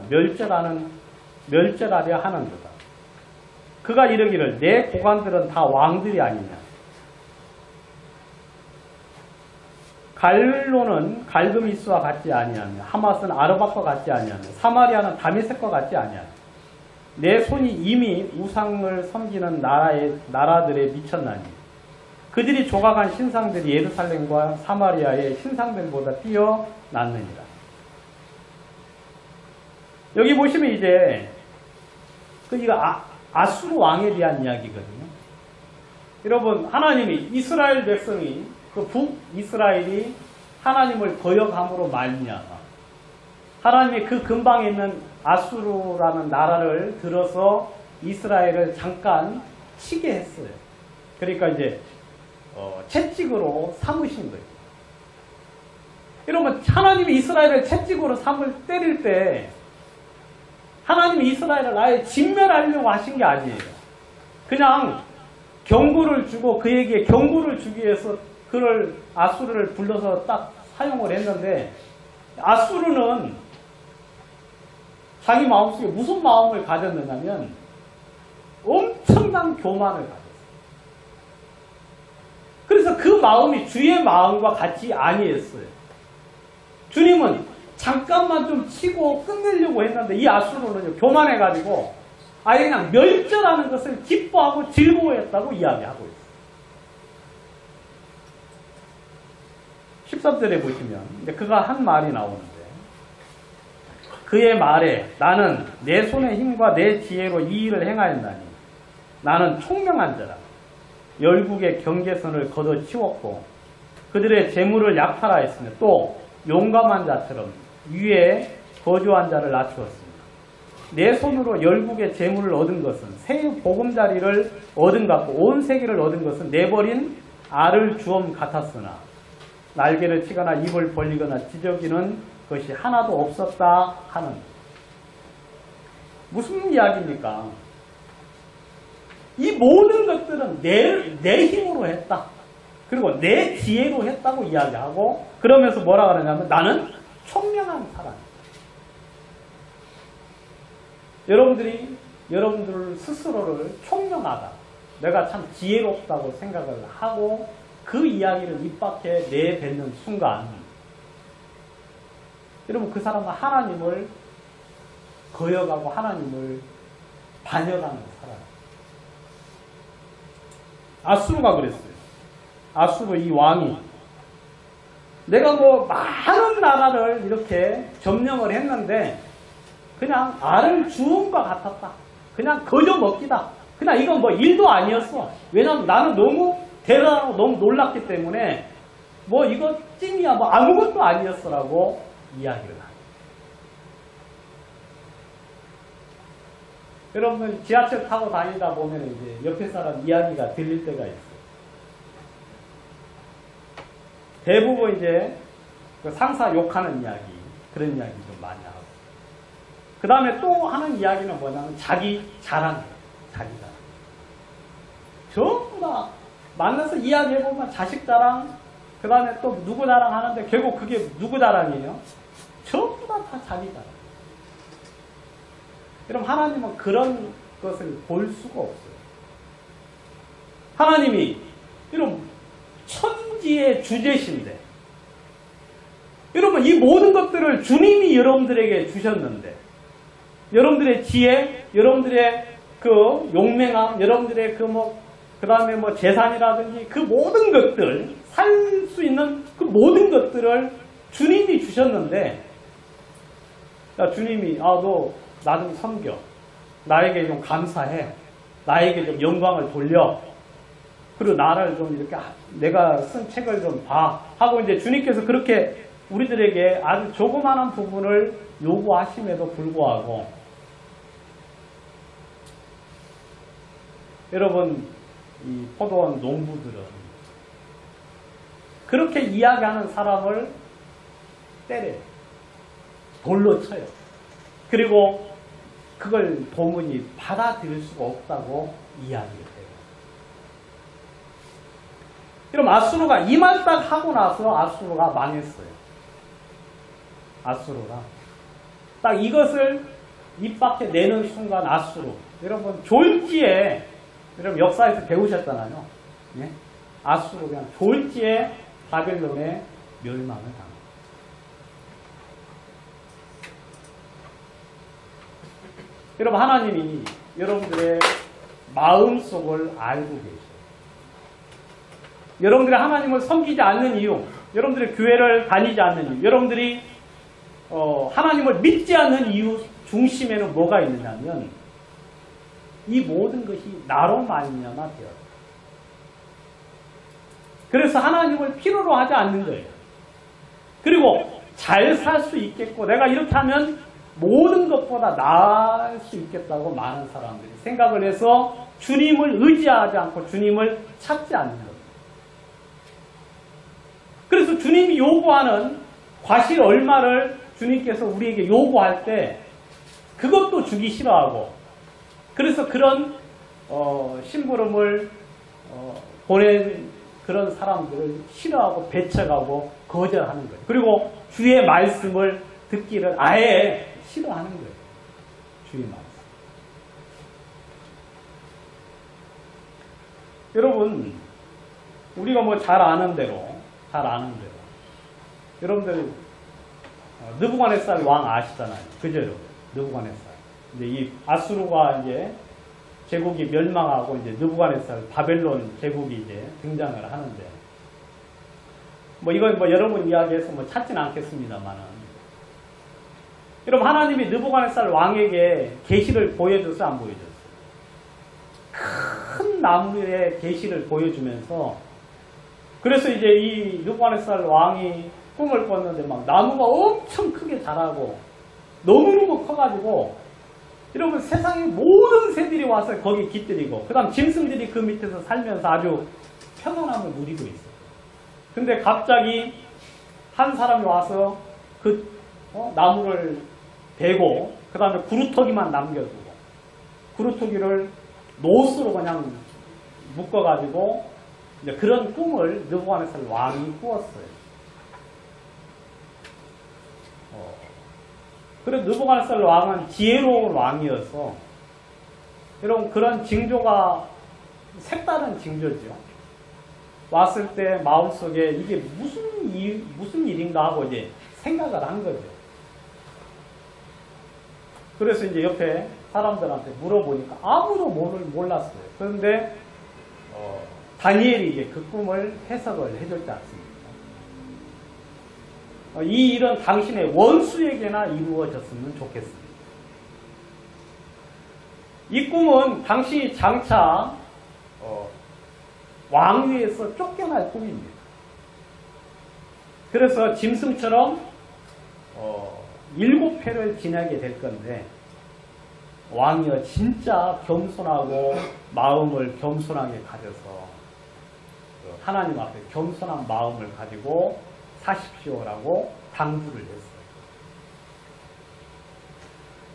멸절하려 하는도다. 그가 이르기를 내 고관들은 다 왕들이 아니냐. 갈로는 갈그미스와 같지 아니하며 하맛은 아르밧과 같지 아니하며 사마리아는 다메섹과 같지 아니하며 내 손이 이미 우상을 섬기는 나라들에 미쳤나니 그들이 조각한 신상들이 예루살렘과 사마리아의 신상들보다 뛰어났느니라. 여기 보시면 이제 이거 아수르 왕에 대한 이야기거든요. 여러분, 하나님이 이스라엘 백성이 그 북이스라엘이 하나님을 거역함으로 말미암아 하나님이 그 근방에 있는 아수르라는 나라를 들어서 이스라엘을 잠깐 치게 했어요. 그러니까 이제 채찍으로 삼으신 거예요. 여러분, 하나님이 이스라엘을 채찍으로 때릴 때 하나님이 이스라엘을 아예 진멸하려고 하신 게 아니에요. 그냥 경고를 주고 그에게 경고를 주기 위해서 그를 아수르를 불러서 딱 사용을 했는데 아수르는 자기 마음속에 무슨 마음을 가졌느냐면 엄청난 교만을 가졌어요. 그래서 그 마음이 주의 마음과 같이 아니했어요. 주님은 잠깐만 좀 치고 끝내려고 했는데 이 아수르는 교만해가지고 아예 그냥 멸절하는 것을 기뻐하고 즐거워했다고 이야기하고 있어요. 13절에 보시면 그가 한 말이 나오는데 그의 말에 나는 내 손의 힘과 내 지혜로 이 일을 행하였나니 나는 총명한 자라 열국의 경계선을 걷어치웠고 그들의 재물을 약탈하였으며 또 용감한 자처럼 위에 거주한 자를 낮추었습니다. 내 손으로 열국의 재물을 얻은 것은 새 보금자리를 얻은 것 같고 온 세계를 얻은 것은 내버린 알을 주엄 같았으나 날개를 치거나 입을 벌리거나 지저귀는 것이 하나도 없었다 하는. 무슨 이야기입니까? 이 모든 것들은 내 힘으로 했다. 그리고 내 지혜로 했다고 이야기하고 그러면서 뭐라 그러냐면 나는 총명한 사람. 여러분들 스스로를 총명하다. 내가 참 지혜롭다고 생각을 하고 그 이야기를 입 밖에 내뱉는 순간 여러분 그 사람은 하나님을 거역하고 하나님을 반역하는 사람. 아수르가 그랬어요. 아수르 이 왕이 내가 뭐 많은 나라를 이렇게 점령을 했는데 그냥 알을 주운 것 같았다. 그냥 거저 먹기다. 그냥 이건 뭐 일도 아니었어. 왜냐면 나는 너무 대단하고 너무 놀랐기 때문에 뭐 이거 찜이야 뭐 아무것도 아니었어라고 이야기를 합니다. 여러분 지하철 타고 다니다 보면 이제 옆에 사람 이야기가 들릴 때가 있어요. 대부분 이제 그 상사 욕하는 이야기 그런 이야기 좀 많이 하고 그 다음에 또 하는 이야기는 뭐냐면 자기 자랑이에요. 자기 자랑. 전부 다 만나서 이야기해보면 자식 자랑 그 다음에 또 누구 자랑 하는데 결국 그게 누구 자랑이에요? 전부 다 자기 자랑. 여러분 하나님은 그런 것을 볼 수가 없어요. 하나님이 여러분 천지의 주제신데 여러분 이 모든 것들을 주님이 여러분들에게 주셨는데 여러분들의 지혜, 여러분들의 그 용맹함, 여러분들의 그 다음에 뭐 재산이라든지 그 모든 것들 살 수 있는 그 모든 것들을 주님이 주셨는데 야 주님이 너 나 좀 섬겨. 나에게 좀 감사해. 나에게 좀 영광을 돌려. 그리고 나를 좀 이렇게 내가 쓴 책을 좀 봐. 하고 이제 주님께서 그렇게 우리들에게 아주 조그마한 부분을 요구하심에도 불구하고 여러분 이 포도원 농부들은 그렇게 이야기하는 사람을 때려요. 돌로 쳐요. 그리고 그걸 도무지 받아들일 수가 없다고 이야기를 해요. 그럼 아수르가 이 말 딱 하고 나서 아수르가 망했어요. 아수르가 딱 이것을 입 밖에 내는 순간 아수르. 여러분 졸지에 여러분 역사에서 배우셨잖아요. 예? 아수르 그냥 졸지에 바벨론에 멸망을 당합니다. 여러분 하나님이 여러분들의 마음속을 알고 계셔요. 여러분들이 하나님을 섬기지 않는 이유, 여러분들이 교회를 다니지 않는 이유, 여러분들이 하나님을 믿지 않는 이유 중심에는 뭐가 있느냐면 이 모든 것이 나로 말미암아 되었다. 그래서 하나님을 필요로 하지 않는 거예요. 그리고 잘 살 수 있겠고 내가 이렇게 하면 모든 것보다 나을 수 있겠다고 많은 사람들이 생각을 해서 주님을 의지하지 않고 주님을 찾지 않는 겁니다. 그래서 주님이 요구하는 과실 얼마를 주님께서 우리에게 요구할 때 그것도 주기 싫어하고 그래서 그런 심부름을 보낸 그런 사람들을 싫어하고 배척하고 거절하는 거예요. 그리고 주의 말씀을 듣기를 아예 싫어하는 거예요. 주의 말씀. 여러분 우리가 뭐 잘 아는 대로 여러분들 느부갓네살 왕 아시잖아요. 그죠 여러분? 느부갓네살. 이제 이 아수르가 이제 제국이 멸망하고 이제 느부갓네살 바벨론 제국이 이제 등장을 하는데 뭐 이건 뭐 여러분 이야기해서 뭐 찾지는 않겠습니다만은 여러분 하나님이 느부갓네살 왕에게 계시를 보여줘서 안 보여줬어요? 큰 나무의 계시를 보여주면서 그래서 이제 이 느부갓네살 왕이 꿈을 꿨는데 막 나무가 엄청 크게 자라고 너무너무 커가지고 여러분 세상의 모든 새들이 와서 거기 깃들이고 그 다음 짐승들이 그 밑에서 살면서 아주 평안함을 누리고 있어요. 근데 갑자기 한 사람이 와서 그 나무를 베고 그 다음에 구루터기만 남겨두고 구루터기를 노스로 그냥 묶어가지고 이제 그런 꿈을 느부갓네살 왕이 꾸었어요. 그래서 느부갓네살 왕은 지혜로운 왕이어서 여러분 그런 징조가 색다른 징조죠. 왔을 때 마음속에 이게 무슨 일인가 하고 이제 생각을 한 거죠. 그래서 이제 옆에 사람들한테 물어보니까 아무도 몰랐어요. 그런데 다니엘이 이제 그 꿈을 해석을 해줬지 않습니까? 이 일은 당신의 원수에게나 이루어졌으면 좋겠습니다. 이 꿈은 당신이 장차 왕위에서 쫓겨날 꿈입니다. 그래서 짐승처럼 7회를 지나게 될 건데 왕이여 진짜 겸손하고 마음을 겸손하게 가져서 하나님 앞에 겸손한 마음을 가지고 사십시오라고 당부를 했어요.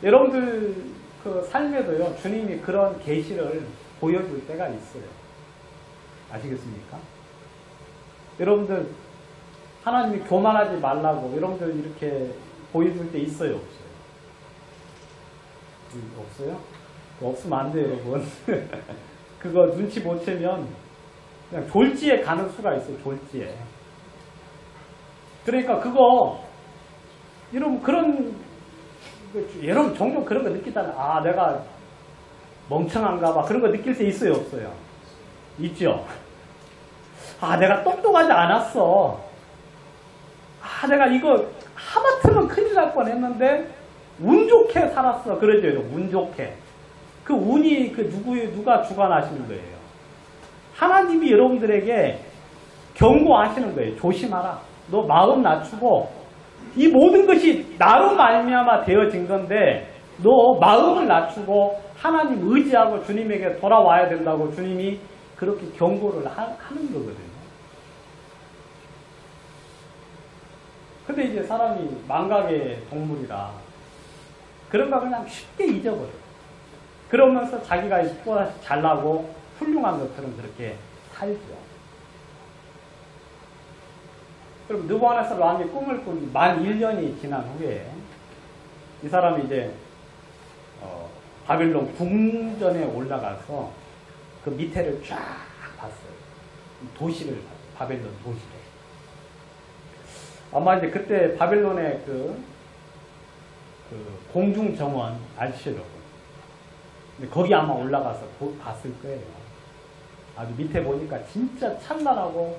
여러분들 그 삶에도요 주님이 그런 계시를 보여줄 때가 있어요. 아시겠습니까? 여러분들 하나님이 교만하지 말라고 여러분들 이렇게 보여줄 때 있어요, 없어요? 없어요? 없으면 안 돼요, 여러분. 그거 눈치 못 채면 그냥 졸지에 가는 수가 있어요, 졸지에. 그러니까 그거 여러분 여러분 종종 그런 거 느끼잖아요. 아, 내가 멍청한가 봐. 그런 거 느낄 때 있어요, 없어요? 있죠? 아, 내가 똑똑하지 않았어. 아, 내가 이거 하마터면 큰일 날 뻔했는데 운 좋게 살았어. 그러죠, 운 좋게. 그 운이 누가 주관하시는 거예요? 하나님이 여러분들에게 경고하시는 거예요. 조심하라. 너 마음 낮추고 이 모든 것이 나로 말미암아 되어진 건데 너 마음을 낮추고 하나님 의지하고 주님에게 돌아와야 된다고 주님이 그렇게 경고를 하는 거거든요. 근데 이제 사람이 망각의 동물이라 그런 거 그냥 쉽게 잊어버려요. 그러면서 자기가 또다시 잘나고 훌륭한 것처럼 그렇게 살죠. 그럼 느부갓네살 왕이 꿈을 꾼 만 1년이 지난 후에 이 사람이 이제 바빌론 궁전에 올라가서 그 밑에를 쫙 봤어요. 도시를 봤어요. 바벨론 도시를. 아마 이제 그때 바벨론의 그 공중정원 아시죠? 근데 거기 아마 올라가서 봤을 거예요. 아주 밑에 보니까 진짜 찬란하고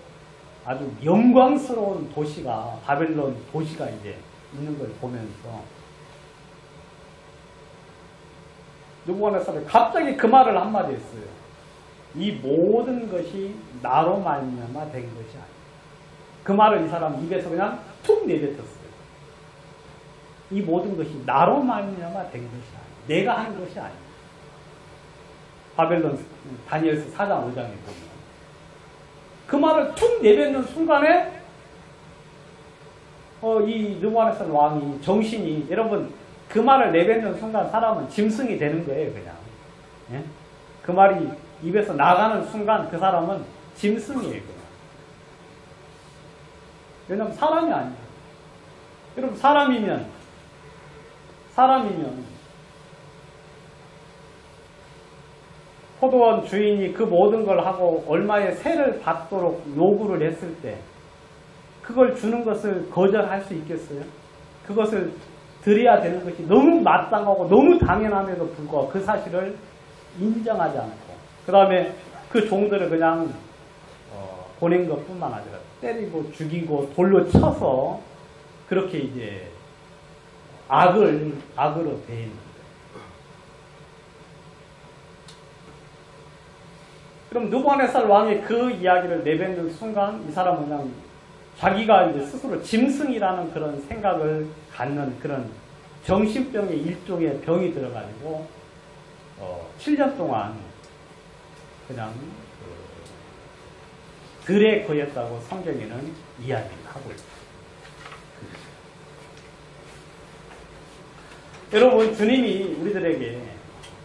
아주 영광스러운 도시가 바벨론 도시가 이제 있는 걸 보면서 느부갓네살이 갑자기 그 말을 한마디 했어요. 이 모든 것이 나로 말미암아 된 것이 아니야. 그 말을 이 사람 입에서 그냥 툭 내뱉었어요. 이 모든 것이 나로 말미암아 된 것이 아니야. 내가 한 것이 아니야. 바벨론 다니엘서 4장 5장에 보면 그 말을 툭 내뱉는 순간에 이 느부갓네살 왕이 정신이 여러분 그 말을 내뱉는 순간 사람은 짐승이 되는 거예요. 그냥 예? 그 말이 입에서 나가는 순간 그 사람은 짐승이에요. 그냥. 왜냐하면 사람이 아니에요. 여러분 사람이면 포도원 주인이 그 모든 걸 하고 얼마의 세를 받도록 요구를 했을 때 그걸 주는 것을 거절할 수 있겠어요? 그것을 드려야 되는 것이 너무 마땅하고 너무 당연함에도 불구하고 그 사실을 인정하지 않고 그 다음에 그 종들을 그냥 보낸 것뿐만 아니라 때리고 죽이고 돌로 쳐서 그렇게 이제 악으로 대인 거예요. 그럼 느부갓네살 왕이 그 이야기를 내뱉는 순간 이 사람은 그냥 자기가 이제 스스로 짐승이라는 그런 생각을 갖는 그런 정신병의 일종의 병이 들어가지고 7년 동안 그냥 들에 거였다고 성경에는 이야기를 하고 있습니다. 여러분 주님이 우리들에게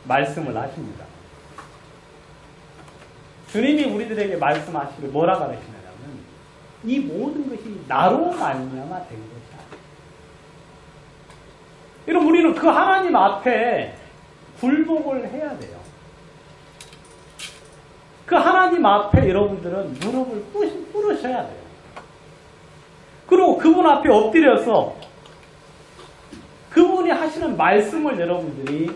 말씀을 하십니다. 주님이 우리들에게 말씀하시길 뭐라 가르치냐면 이 모든 것이 나로 말미암아 된 것이 아니에요. 여러분 우리는 그 하나님 앞에 굴복을 해야 돼요. 그 하나님 앞에 여러분들은 무릎을 꿇으셔야 돼요. 그리고 그분 앞에 엎드려서 그분이 하시는 말씀을 여러분들이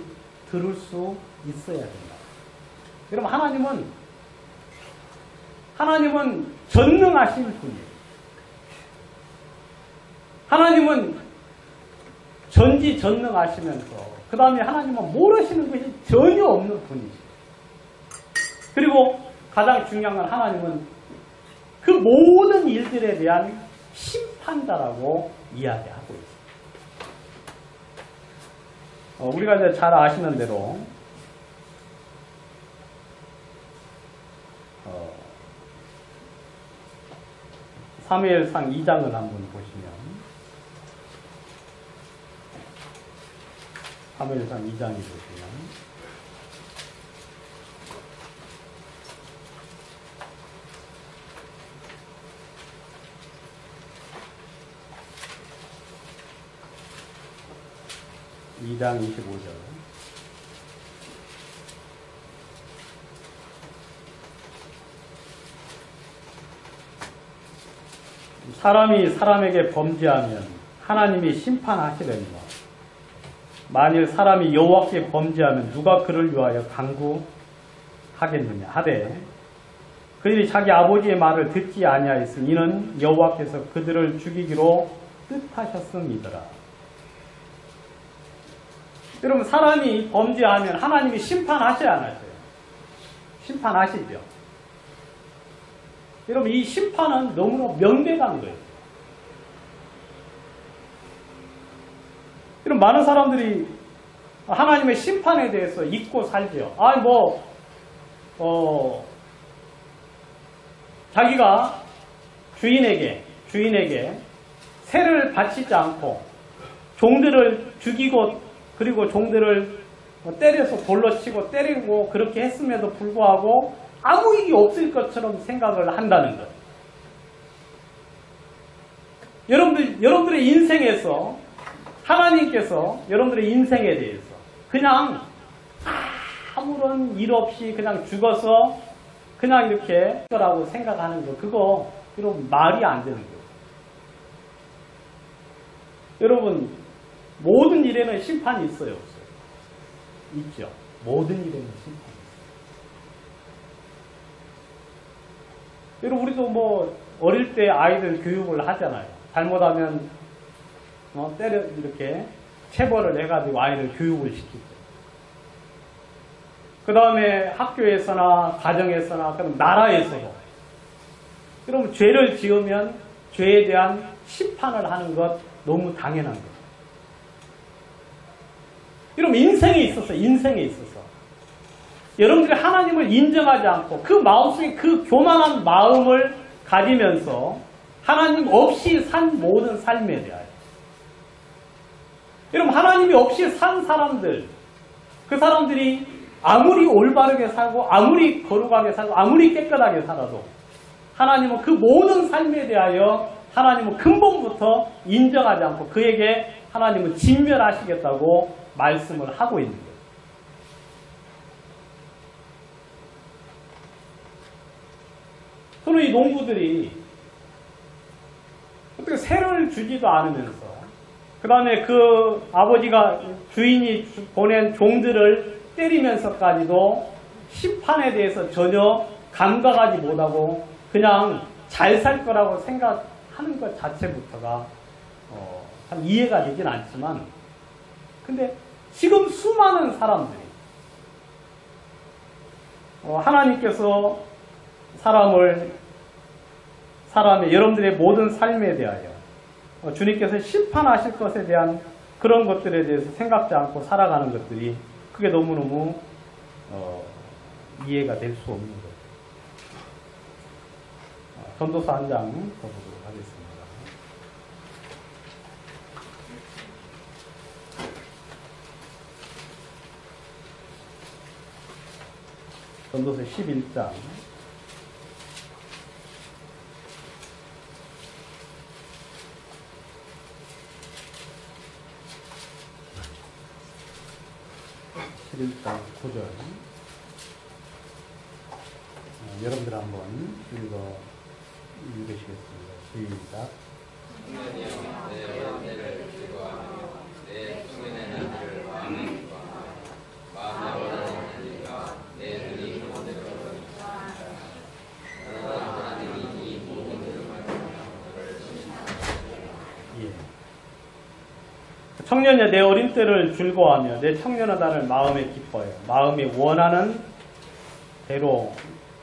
들을 수 있어야 된다. 여러분 하나님은 전능하신 분이에요. 하나님은 전지전능하시면서 그 다음에 하나님은 모르시는 것이 전혀 없는 분이시죠. 그리고 가장 중요한 건 하나님은 그 모든 일들에 대한 심판자라고 이야기하고 있습니다. 우리가 이제 잘 아시는 대로 사무엘상 2장을 한번 보시면 사무엘상 2장에 보시면 2장 25절. 사람이 사람에게 범죄하면 하나님이 심판하시려니와 만일 사람이 여호와께 범죄하면 누가 그를 위하여 강구하겠느냐 하되 그들이 자기 아버지의 말을 듣지 아니하였으니 이는 여호와께서 그들을 죽이기로 뜻하셨음이더라. 여러분 사람이 범죄하면 하나님이 심판하셔야 하나요? 심판하시죠. 여러분 이 심판은 너무나 명백한 거예요. 여러분 많은 사람들이 하나님의 심판에 대해서 잊고 살죠. 자기가 주인에게 세를 바치지 않고 종들을 죽이고 그리고 종들을 때려서 돌로 치고 때리고 그렇게 했음에도 불구하고 아무 일이 없을 것처럼 생각을 한다는 것. 여러분들의 인생에서 하나님께서 여러분들의 인생에 대해서 그냥 아무런 일 없이 그냥 죽어서 그냥 이렇게 라고 생각하는 거 그거 여러분 말이 안 되는 거예요. 여러분 모든 일에는 심판이 있어요, 없어요? 있죠. 모든 일에는 심판이 있어요. 여러분 우리도 어릴 때 아이들 교육을 하잖아요. 잘못하면 때려 이렇게 체벌을 해가지고 아이를 교육을 시키죠. 그 다음에 학교에서나 가정에서나 그럼 나라에서도 여러분 죄를 지으면 죄에 대한 심판을 하는 것 너무 당연한 거예요. 여러분 인생에 있어서 여러분들이 하나님을 인정하지 않고 그 마음속에 그 교만한 마음을 가지면서 하나님 없이 산 모든 삶에 대하여 여러분 하나님이 없이 산 사람들 그 사람들이 아무리 올바르게 살고 아무리 거룩하게 살고 아무리 깨끗하게 살아도 하나님은 그 모든 삶에 대하여 하나님은 근본부터 인정하지 않고 그에게 하나님은 진멸하시겠다고 말씀을 하고 있는 거예요. 저는 이 농부들이 어떻게 세를 주지도 않으면서 그 다음에 그 아버지가 주인이 보낸 종들을 때리면서까지도 심판에 대해서 전혀 감각하지 못하고 그냥 잘 살 거라고 생각하는 것 자체부터가 참 이해가 되진 않지만 근데 지금 수많은 사람들이 하나님께서 사람의 여러분들의 모든 삶에 대하여 주님께서 심판하실 것에 대한 그런 것들에 대해서 생각지 않고 살아가는 것들이 그게 너무너무 이해가 될 수 없는 거예요. 전도서 한 장 더 보도록 하겠습니다. 전도서 11장 1장 9절. 여러분들 한번 읽으시겠습니다. 시작. 내 은혜를 즐거워하며 내 풍년의 날들을 마음에 기뻐하며 마음에 원하는 이가 내 눈이 그대로 그러나 하나님이 이 모든 것을 말하며 너를 칭찬하시리라. 청년이여 내 어린 때를 즐거워하며 내 청년의 날을 마음에 기뻐해요. 마음이 원하는 대로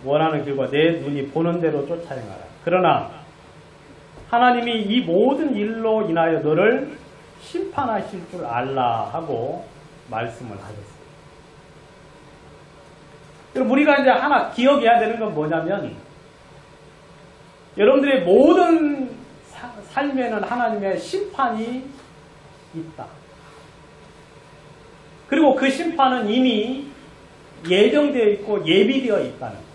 원하는 길과 내 눈이 보는 대로 쫓아 행하라. 그러나 하나님이 이 모든 일로 인하여 너를 심판하실 줄 알라 하고 말씀을 하셨어요. 여러분 우리가 이제 하나 기억해야 되는 건 뭐냐면 여러분들의 모든 삶에는 하나님의 심판이 있다. 그리고 그 심판은 이미 예정되어 있고 예비되어 있다는 거예요.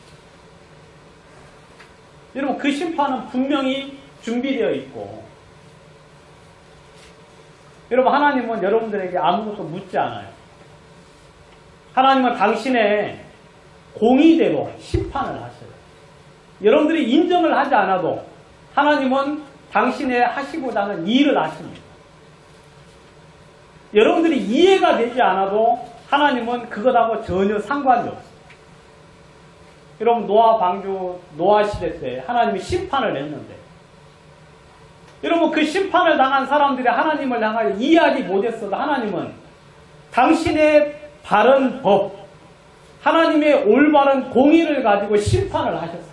여러분 그 심판은 분명히 준비되어 있고 여러분 하나님은 여러분들에게 아무것도 묻지 않아요. 하나님은 당신의 공의대로 심판을 하셔요. 여러분들이 인정을 하지 않아도 하나님은 당신의 하시고자 하는 일을 하십니다. 여러분들이 이해가 되지 않아도 하나님은 그것하고 전혀 상관이 없어요. 여러분 노아 방주 노아 시대 때 하나님이 심판을 했는데 여러분 그 심판을 당한 사람들이 하나님을 향하여 이해하지 못했어도 하나님은 당신의 바른 법 하나님의 올바른 공의를 가지고 심판을 하셨어요.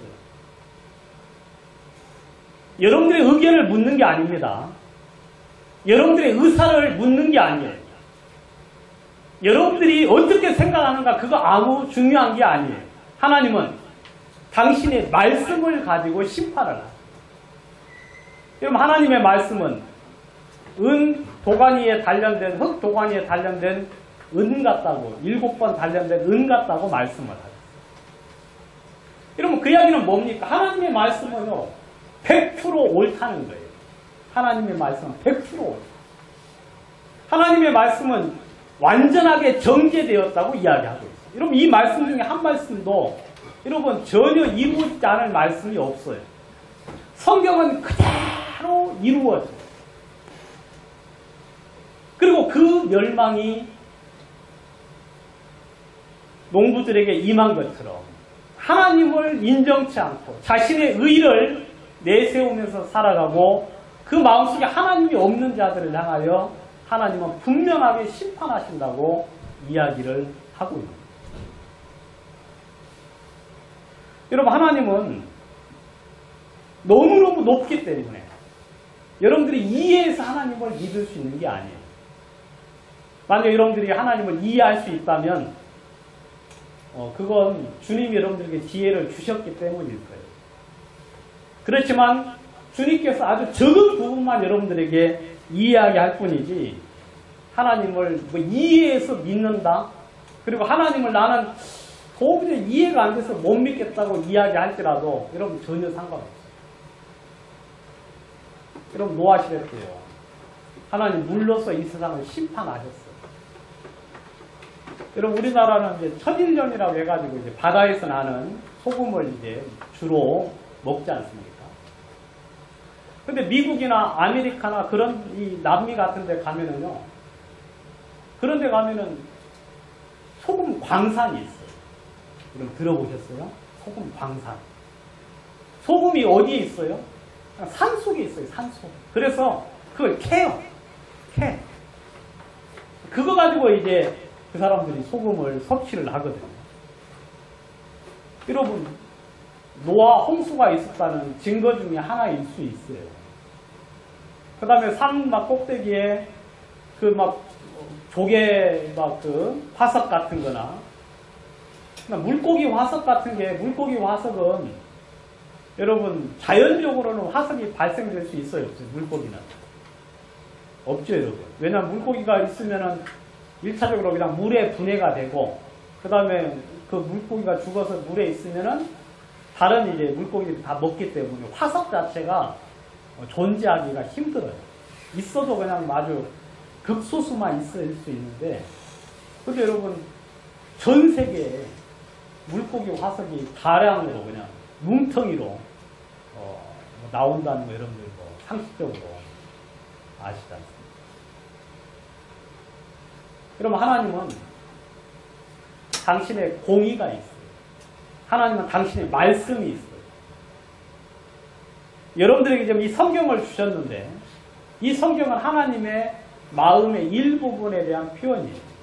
여러분들의 의견을 묻는 게 아닙니다. 여러분들의 의사를 묻는 게 아니에요. 여러분들이 어떻게 생각하는가 그거 아무 중요한 게 아니에요. 하나님은 당신의 말씀을 가지고 심판을 하세요. 여러분 하나님의 말씀은 은 도가니에 단련된 흙 도가니에 단련된 은 같다고 7번 단련된 은 같다고 말씀을 하셨어요. 여러분 그 이야기는 뭡니까? 하나님의 말씀은요 100% 옳다는 거예요. 하나님의 말씀은 100% 옳다. 하나님의 말씀은 완전하게 정제되었다고 이야기하고 있어요. 여러분 이 말씀 중에 한 말씀도 여러분 전혀 이루어지지 않을 말씀이 없어요. 성경은 그대로 이루어져요. 그리고 그 멸망이 농부들에게 임한 것처럼 하나님을 인정치 않고 자신의 의를 내세우면서 살아가고 그 마음속에 하나님이 없는 자들을 향하여 하나님은 분명하게 심판하신다고 이야기를 하고 있습니다. 여러분 하나님은 너무너무 높기 때문에 여러분들이 이해해서 하나님을 믿을 수 있는 게 아니에요. 만약 여러분들이 하나님을 이해할 수 있다면 그건 주님이 여러분들에게 지혜를 주셨기 때문일 거예요. 그렇지만 주님께서 아주 적은 부분만 여러분들에게 이해하게 할 뿐이지 하나님을 이해해서 믿는다 그리고 하나님을 나는 도저히 이해가 안 돼서 못 믿겠다고 이야기할지라도 여러분 전혀 상관없어요. 여러분 노아 시대 때요. 하나님 물로서 이 세상을 심판하셨어요. 여러분 우리나라는 이제 천일염이라고 해가지고 이제 바다에서 나는 소금을 이제 주로 먹지 않습니까? 근데 미국이나 아메리카나 그런 이 남미 같은 데 가면은요. 그런 데 가면은 소금 광산이 있어요. 여러분 들어보셨어요? 소금 광산. 소금이 어디에 있어요? 산 속에 있어요. 산 속에. 그래서 그걸 캐요. 캐. 그거 가지고 이제 그 사람들이 소금을 섭취를 하거든요. 여러분 노아 홍수가 있었다는 증거 중에 하나일 수 있어요. 그 다음에 산 막 꼭대기에 그 막 조개 막 그 화석 같은 거나 물고기 화석 같은 게 물고기 화석은 여러분 자연적으로는 화석이 발생될 수 있어요? 없어요? 물고기는? 없죠 여러분. 왜냐하면 물고기가 있으면은 1차적으로 그냥 물에 분해가 되고 그 다음에 그 물고기가 죽어서 물에 있으면은 다른 이제 물고기들이 다 먹기 때문에 화석 자체가 존재하기가 힘들어요. 있어도 그냥 아주 극소수만 있을 수 있는데 근데 여러분 전 세계에 물고기 화석이 다량으로 그냥 뭉텅이로 나온다는 거 여러분들 상식적으로 아시지 않습니까? 그럼 하나님은 당신의 공의가 있어요. 하나님은 당신의 말씀이 있어요. 여러분들에게 지금 이 성경을 주셨는데 이 성경은 하나님의 마음의 일부분에 대한 표현이에요.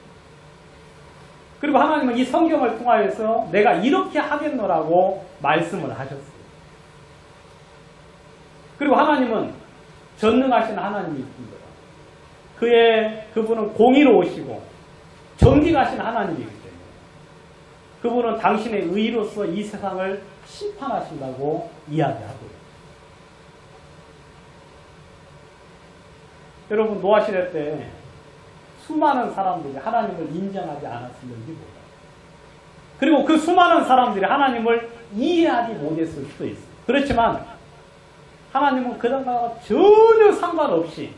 그리고 하나님은 이 성경을 통하여서 내가 이렇게 하겠노라고 말씀을 하셨어요. 그리고 하나님은 전능하신 하나님이십니다. 그분은 공의로우시고 정직하신 하나님이기 때문에 그분은 당신의 의로서 이 세상을 심판하신다고 이야기하고요. 여러분 노아시대 때 수많은 사람들이 하나님을 인정하지 않았을는지 몰라요. 그리고 그 수많은 사람들이 하나님을 이해하지 못했을 수도 있어요. 그렇지만 하나님은 그들과 전혀 상관없이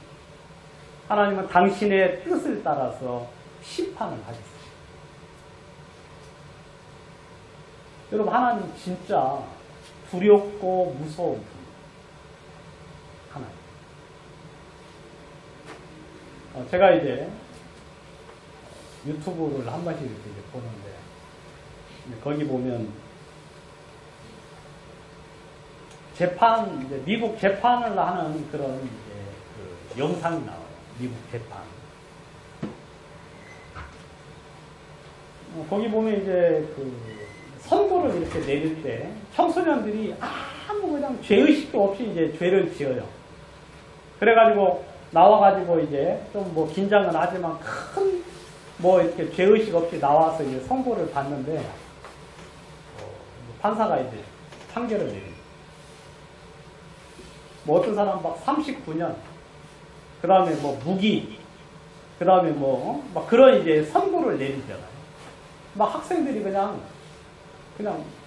하나님은 당신의 뜻을 따라서 심판을 하셨어요. 여러분 하나님 진짜 두렵고 무서운 분이에요. 하나님. 제가 이제 유튜브를 한 번씩 이렇게 보는데 거기 보면 이제 미국 재판을 하는 그런 이제 그 영상이 나와요. 미국 재판. 거기 보면 이제 그 선고를 이렇게 내릴 때 청소년들이 아무 그냥 죄의식도 없이 이제 죄를 지어요. 그래가지고 나와가지고 이제 좀 뭐 긴장은 하지만 큰 뭐 이렇게 죄의식 없이 나와서 이제 선고를 받는데 판사가 이제 판결을 내립니다. 뭐 어떤 사람 막 39년, 그 다음에 뭐 무기, 그 다음에 뭐 막 그런 이제 선고를 내리잖아요. 막 학생들이 그냥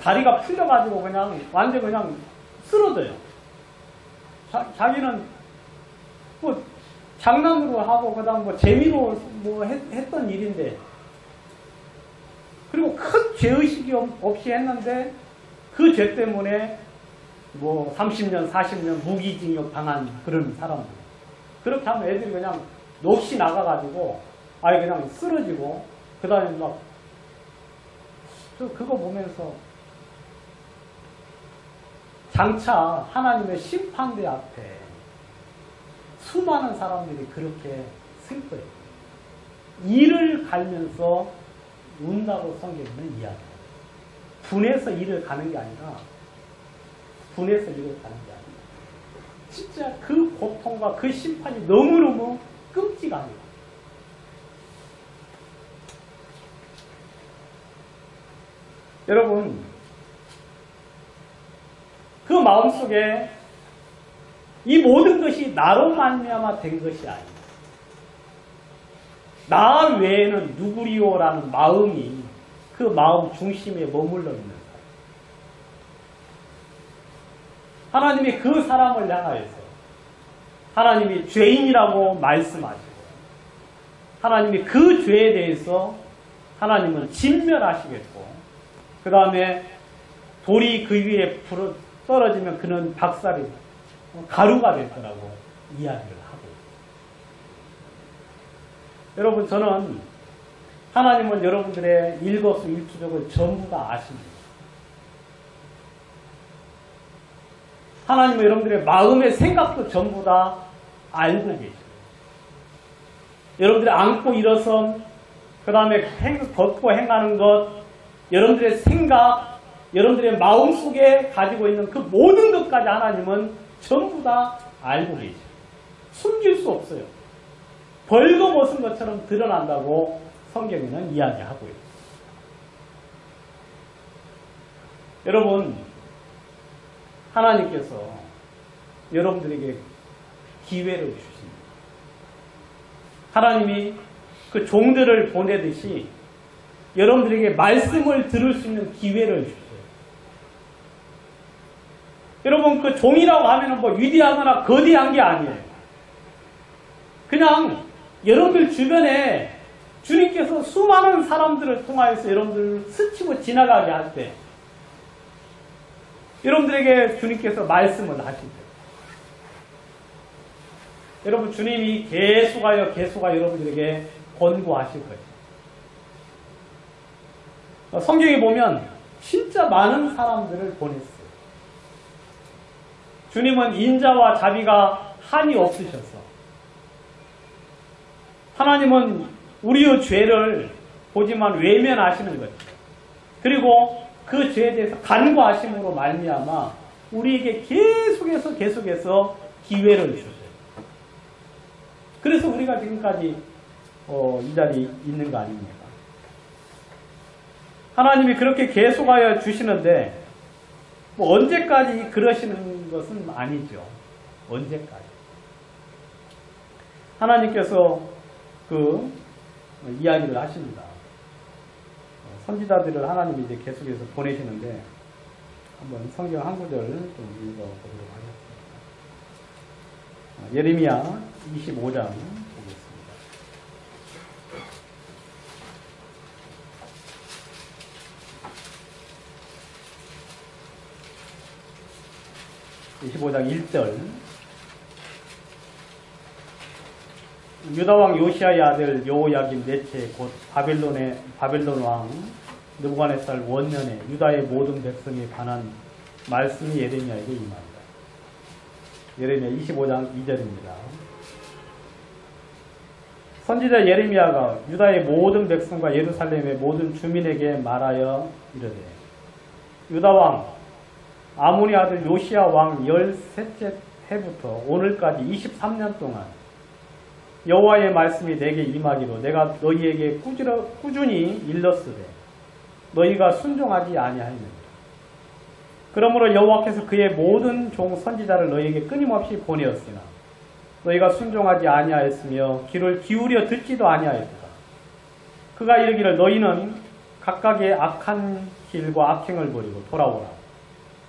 다리가 풀려가지고 그냥 완전 그냥 쓰러져요. 자기는 뭐 장난으로 하고 그다음 뭐 재미로 뭐 했던 일인데 그리고 큰 죄의식이 없이 했는데 그 죄 때문에 뭐 30년, 40년 무기징역 당한 그런 사람들. 그렇게 하면 애들이 그냥 넋이 나가가지고 아예 그냥 쓰러지고 그 다음에 막 그거 보면서 장차 하나님의 심판대 앞에 수많은 사람들이 그렇게 쓸 거예요. 이를 갈면서 운다고 성경은 이야기해요. 분해서 이를 가는 게 아니라 분해서 이를 가는 게 아니라 진짜 그 고통과 그 심판이 너무너무 끔찍합니다. 여러분 그 마음속에 이 모든 것이 나로 말미암아 된 것이 아닙니다. 나 외에는 누구리오라는 마음이 그 마음 중심에 머물러 있는 사람. 하나님이 그 사람을 향하여서 하나님이 죄인이라고 말씀하시고 하나님이 그 죄에 대해서 하나님은 진멸하시겠고 그 다음에 돌이 그 위에 떨어지면 그는 박살이 가루가 될 거라고 이야기를 하고 여러분 저는 하나님은 여러분들의 일거수일투족을 전부 다 아십니다. 하나님은 여러분들의 마음의 생각도 전부 다 알고 계십니다. 여러분들이 앉고 일어선 그 다음에 걷고 행하는 것 여러분들의 생각 여러분들의 마음속에 가지고 있는 그 모든 것까지 하나님은 전부 다 알고 계십니다. 숨길 수 없어요. 벌거벗은 것처럼 드러난다고 성경에는 이야기하고 있습니다. 여러분 하나님께서 여러분들에게 기회를 주십니다. 하나님이 그 종들을 보내듯이 여러분들에게 말씀을 들을 수 있는 기회를 주세요. 여러분 그 종이라고 하면 뭐 위대하거나 거대한 게 아니에요. 그냥 여러분들 주변에 주님께서 수많은 사람들을 통하여서 여러분들을 스치고 지나가게 할 때 여러분들에게 주님께서 말씀을 하실 때 여러분 주님이 계속하여 여러분들에게 권고하실 거예요. 성경에 보면 진짜 많은 사람들을 보냈어요. 주님은 인자와 자비가 한이 없으셔서 하나님은 우리의 죄를 보지만 외면하시는 거죠. 그리고 그 죄에 대해서 간구하심으로 말미암아 우리에게 계속해서 기회를 주세요. 그래서 우리가 지금까지 이 자리에 있는 거 아닙니까? 하나님이 그렇게 계속하여 주시는데 뭐 언제까지 그러시는 것은 아니죠. 언제까지. 하나님께서 그 이야기를 하십니다. 선지자들을 하나님이 이제 계속해서 보내시는데 한번 성경 한 구절 좀 읽어보도록 하겠습니다. 예레미야 25장 보겠습니다. 25장 1절. 유다왕 요시아의 아들 여호야김 넷째 곧 바벨론 왕 느부갓네살 원년에 유다의 모든 백성에 관한 말씀이 예레미야에게 임합니다. 예레미야 25장 2절입니다. 선지자 예레미야가 유다의 모든 백성과 예루살렘의 모든 주민에게 말하여 이르되 유다왕 아모니 아들 요시야 왕 13째 해부터 오늘까지 23년 동안 여호와의 말씀이 내게 임하기로 내가 너희에게 꾸준히 일렀으되 너희가 순종하지 아니하였느니라. 그러므로 여호와께서 그의 모든 종 선지자를 너희에게 끊임없이 보내었으나 너희가 순종하지 아니하였으며 귀를 기울여 듣지도 아니하였다. 그가 이르기를 너희는 각각의 악한 길과 악행을 버리고 돌아오라.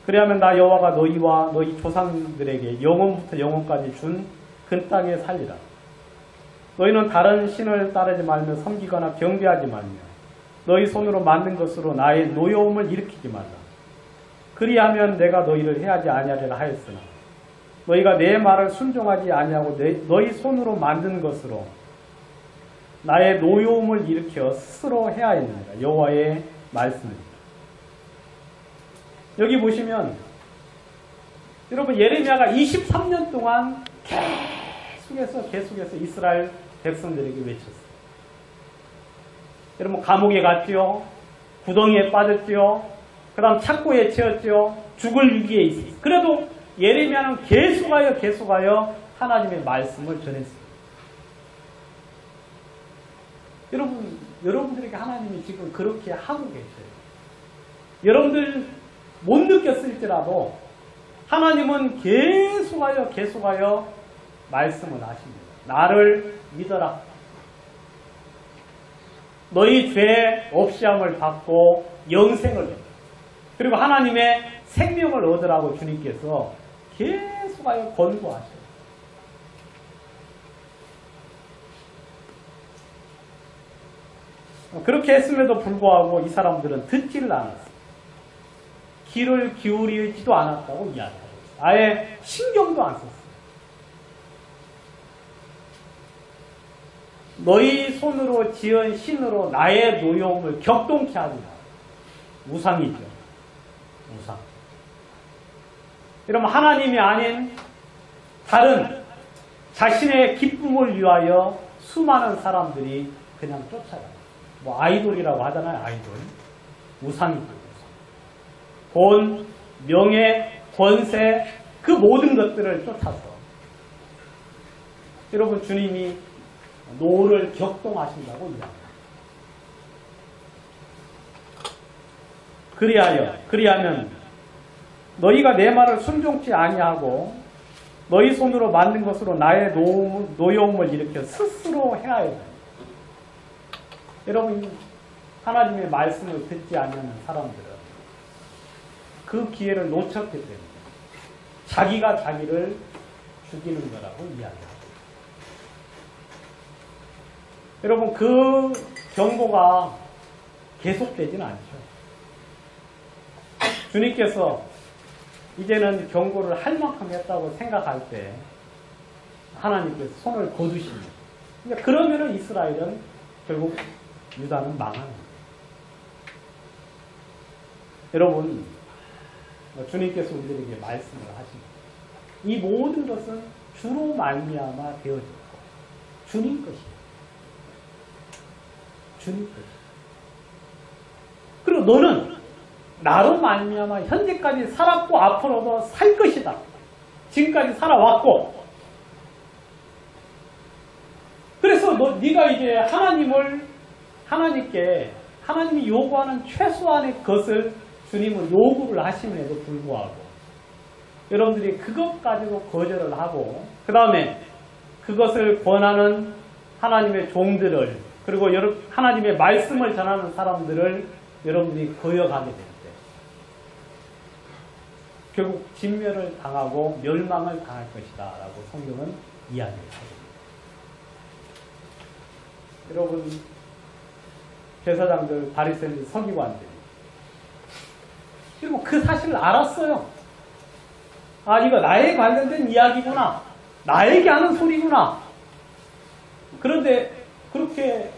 그리하면 나 여호와가 너희와 너희 조상들에게 영원부터 영원까지 준 그 땅에 살리라. 너희는 다른 신을 따르지 말며 섬기거나 경배하지 말며 너희 손으로 만든 것으로 나의 노여움을 일으키지 말라. 그리하면 내가 너희를 해하지 아니하리라 하였으나 너희가 내 말을 순종하지 아니하고 너희 손으로 만든 것으로 나의 노여움을 일으켜 스스로 해하였느니라. 여호와의 말씀입니다. 여기 보시면 여러분 예레미야가 23년 동안 계속해서 이스라엘 백성들에게 외쳤어요. 여러분 감옥에 갔지요. 구덩이에 빠졌지요. 그 다음 착고에 채웠지요. 죽을 위기에 있었어요. 그래도 예레미야는 계속하여 하나님의 말씀을 전했어요. 여러분들에게 하나님이 지금 그렇게 하고 계셔요. 여러분들 못 느꼈을지라도 하나님은 계속하여 말씀을 하십니다. 나를 믿어라. 너희 죄 없이함을 받고 영생을 얻어. 그리고 하나님의 생명을 얻으라고 주님께서 계속하여 권고하셔요. 그렇게 했음에도 불구하고 이 사람들은 듣지를 않았어요. 귀를 기울이지도 않았다고 이야기하고 있어요. 아예 신경도 안 썼어요. 너희 손으로 지은 신으로 나의 노여움을 격동케 하지 마. 우상이죠. 우상. 여러분 하나님이 아닌 다른 자신의 기쁨을 위하여 수많은 사람들이 그냥 쫓아가요. 뭐 아이돌이라고 하잖아요. 아이돌. 우상이죠. 돈, 명예, 권세 그 모든 것들을 쫓아서 여러분 주님이 노를 격동하신다고 이야기합니다. 그리하면 너희가 내 말을 순종치 아니하고 너희 손으로 만든 것으로 나의 노여움을 일으켜 스스로 해야 해요. 여러분 하나님의 말씀을 듣지 않는 사람들은 그 기회를 놓쳤기 때문에 자기가 자기를 죽이는 거라고 이야기합니다. 여러분, 그 경고가 계속되지는 않죠. 주님께서 이제는 경고를 할 만큼 했다고 생각할 때 하나님께서 손을 거두십니다. 그러면은 이스라엘은 결국 유다는 망하는 거예요. 여러분, 주님께서 우리에게 말씀을 하십니다. 이 모든 것은 주로 말미암아 되어졌고 주님 것이에요. 주님 것이에요. 그리고 너는 나로 말미암아 현재까지 살았고 앞으로도 살 것이다. 지금까지 살아왔고, 그래서 네가 이제 하나님이 요구하는 최소한의 것을 주님은 요구를 하심에도 불구하고 여러분들이 그것까지도 거절을 하고, 그 다음에 그것을 권하는 하나님의 종들을, 그리고 하나님의 말씀을 전하는 사람들을 여러분들이 거역하게 될 때 결국 진멸을 당하고 멸망을 당할 것이다 라고 성경은 이야기를 합니다. 여러분, 제사장들, 바리새인들, 서기관들이 그리고 그 사실을 알았어요. 아, 이거 나에 관련된 이야기구나, 나에게 하는 소리구나. 그런데 그렇게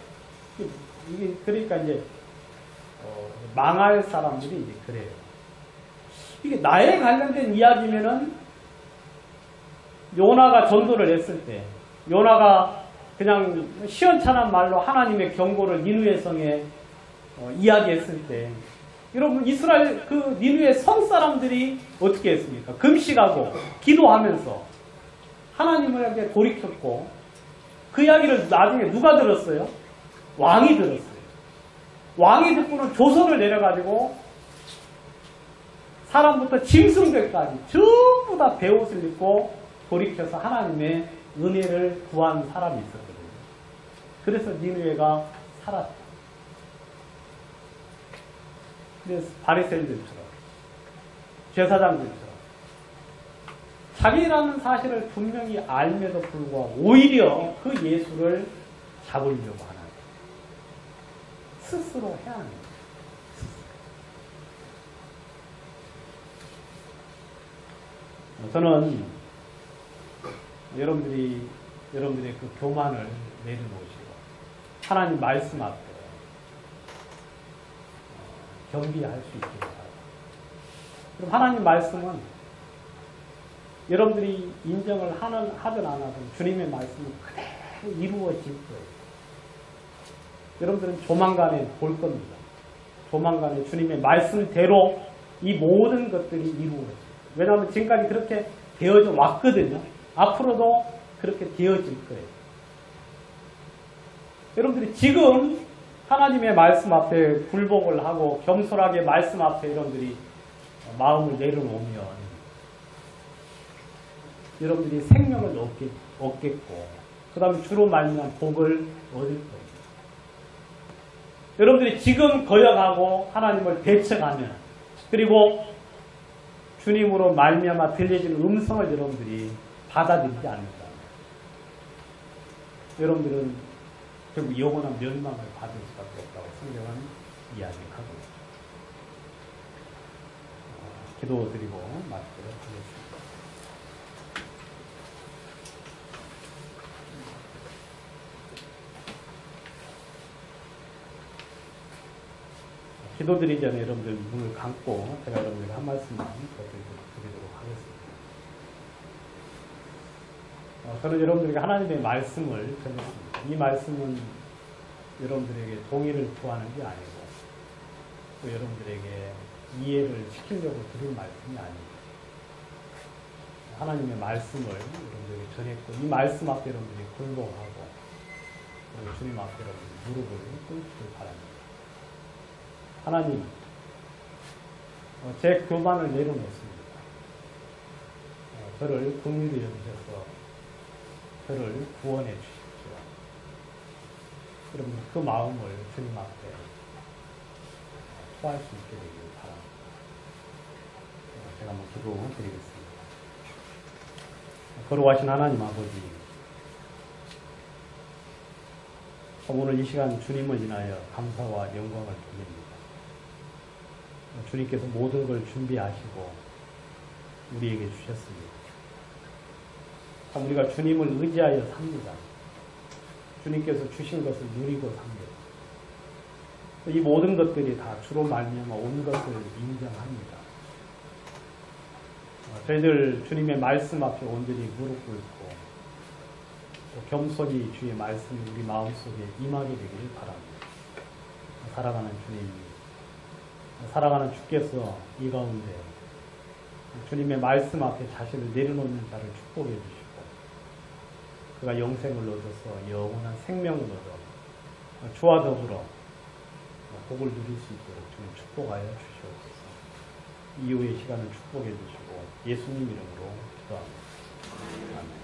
이게 그러니까 이제 망할 사람들이 이제 그래요. 이게 나에 관련된 이야기면은 요나가 전도를 했을 때, 요나가 그냥 시원찮은 말로 하나님의 경고를 니느웨 성에 이야기했을 때, 여러분, 이스라엘 그 니느웨 성 사람들이 어떻게 했습니까? 금식하고 기도하면서 하나님에게 돌이켰고, 그 이야기를 나중에 누가 들었어요? 왕이 들었어요. 왕이 듣고는 조서를 내려가지고 사람부터 짐승들까지 전부 다 베옷을 입고 돌이켜서 하나님의 은혜를 구한 사람이 있었거든요. 그래서 니느웨가 살았죠. 그래서 바리새인들처럼, 제사장들처럼 자기라는 사실을 분명히 알면서 불구하고 오히려 그 예수를 잡으려고 하는 거예요. 스스로 해야 하는 거예요. 저는 여러분들의 그 교만을 내려놓으시고 하나님 말씀 앞에 겸비할 수 있기를 바랍니다. 그럼 하나님 말씀은 여러분들이 인정을 하든 안 하든 주님의 말씀은 그대로 이루어질 거예요. 여러분들은 조만간에 볼 겁니다. 조만간에 주님의 말씀대로 이 모든 것들이 이루어져요. 왜냐하면 지금까지 그렇게 되어져 왔거든요. 앞으로도 그렇게 되어질 거예요. 여러분들이 지금 하나님의 말씀 앞에 굴복을 하고 겸손하게 말씀 앞에 여러분들이 마음을 내려놓으면 여러분들이 생명을 얻겠고, 그 다음에 주로 말미암은 복을 얻을 거예요. 여러분들이 지금 거역하고 하나님을 대척하면, 그리고 주님으로 말미암아 들려지는 음성을 여러분들이 받아들이지 않는다, 여러분들은 결국 영원한 멸망을 받을 수밖에 없다고 성경은 이야기하고 있습니다. 기도드리고 마치도록 하겠습니다. 기도드리기 전에 여러분들 눈을 감고 제가 여러분에게 한 말씀만 드리도록 하겠습니다. 저는 여러분들에게 하나님의 말씀을 전했습니다. 이 말씀은 여러분들에게 동의를 구하는 게 아니고 또 여러분들에게 이해를 시키려고 드린 말씀이 아닙니다. 하나님의 말씀을 여러분들에게 전했고, 이 말씀 앞에 여러분들이 굴복하고 그리고 주님 앞에 여러분들이 무릎을 꿇기를 바랍니다. 하나님, 제 교만을 내려놓습니다. 저를 긍휼히 여기셔서 저를 구원해 주십시오. 여러분, 그 마음을 주님 앞에 토할 수 있게 되기를 바랍니다. 제가 한번 기도드리겠습니다. 거룩하신 하나님 아버지, 오늘 이 시간 주님을 인하여 감사와 영광을 드립니다. 주님께서 모든 걸 준비하시고 우리에게 주셨습니다. 참 우리가 주님을 의지하여 삽니다. 주님께서 주신 것을 누리고 삽니다. 이 모든 것들이 다 주로 말미암아 온 것을 인정합니다. 저희들 주님의 말씀 앞에 온전히 무릎 꿇고 또 겸손히 주의 말씀이 우리 마음속에 임하게 되기를 바랍니다. 살아가는 주님, 살아가는 주께서 이 가운데 주님의 말씀 앞에 자신을 내려놓는 자를 축복해 주시고 그가 영생을 얻어서 영원한 생명을 얻어 주와 더불어 복을 누릴 수 있도록 주님 축복하여 주시옵소서. 이후의 시간을 축복해 주시고 예수님 이름으로 기도합니다. 아멘.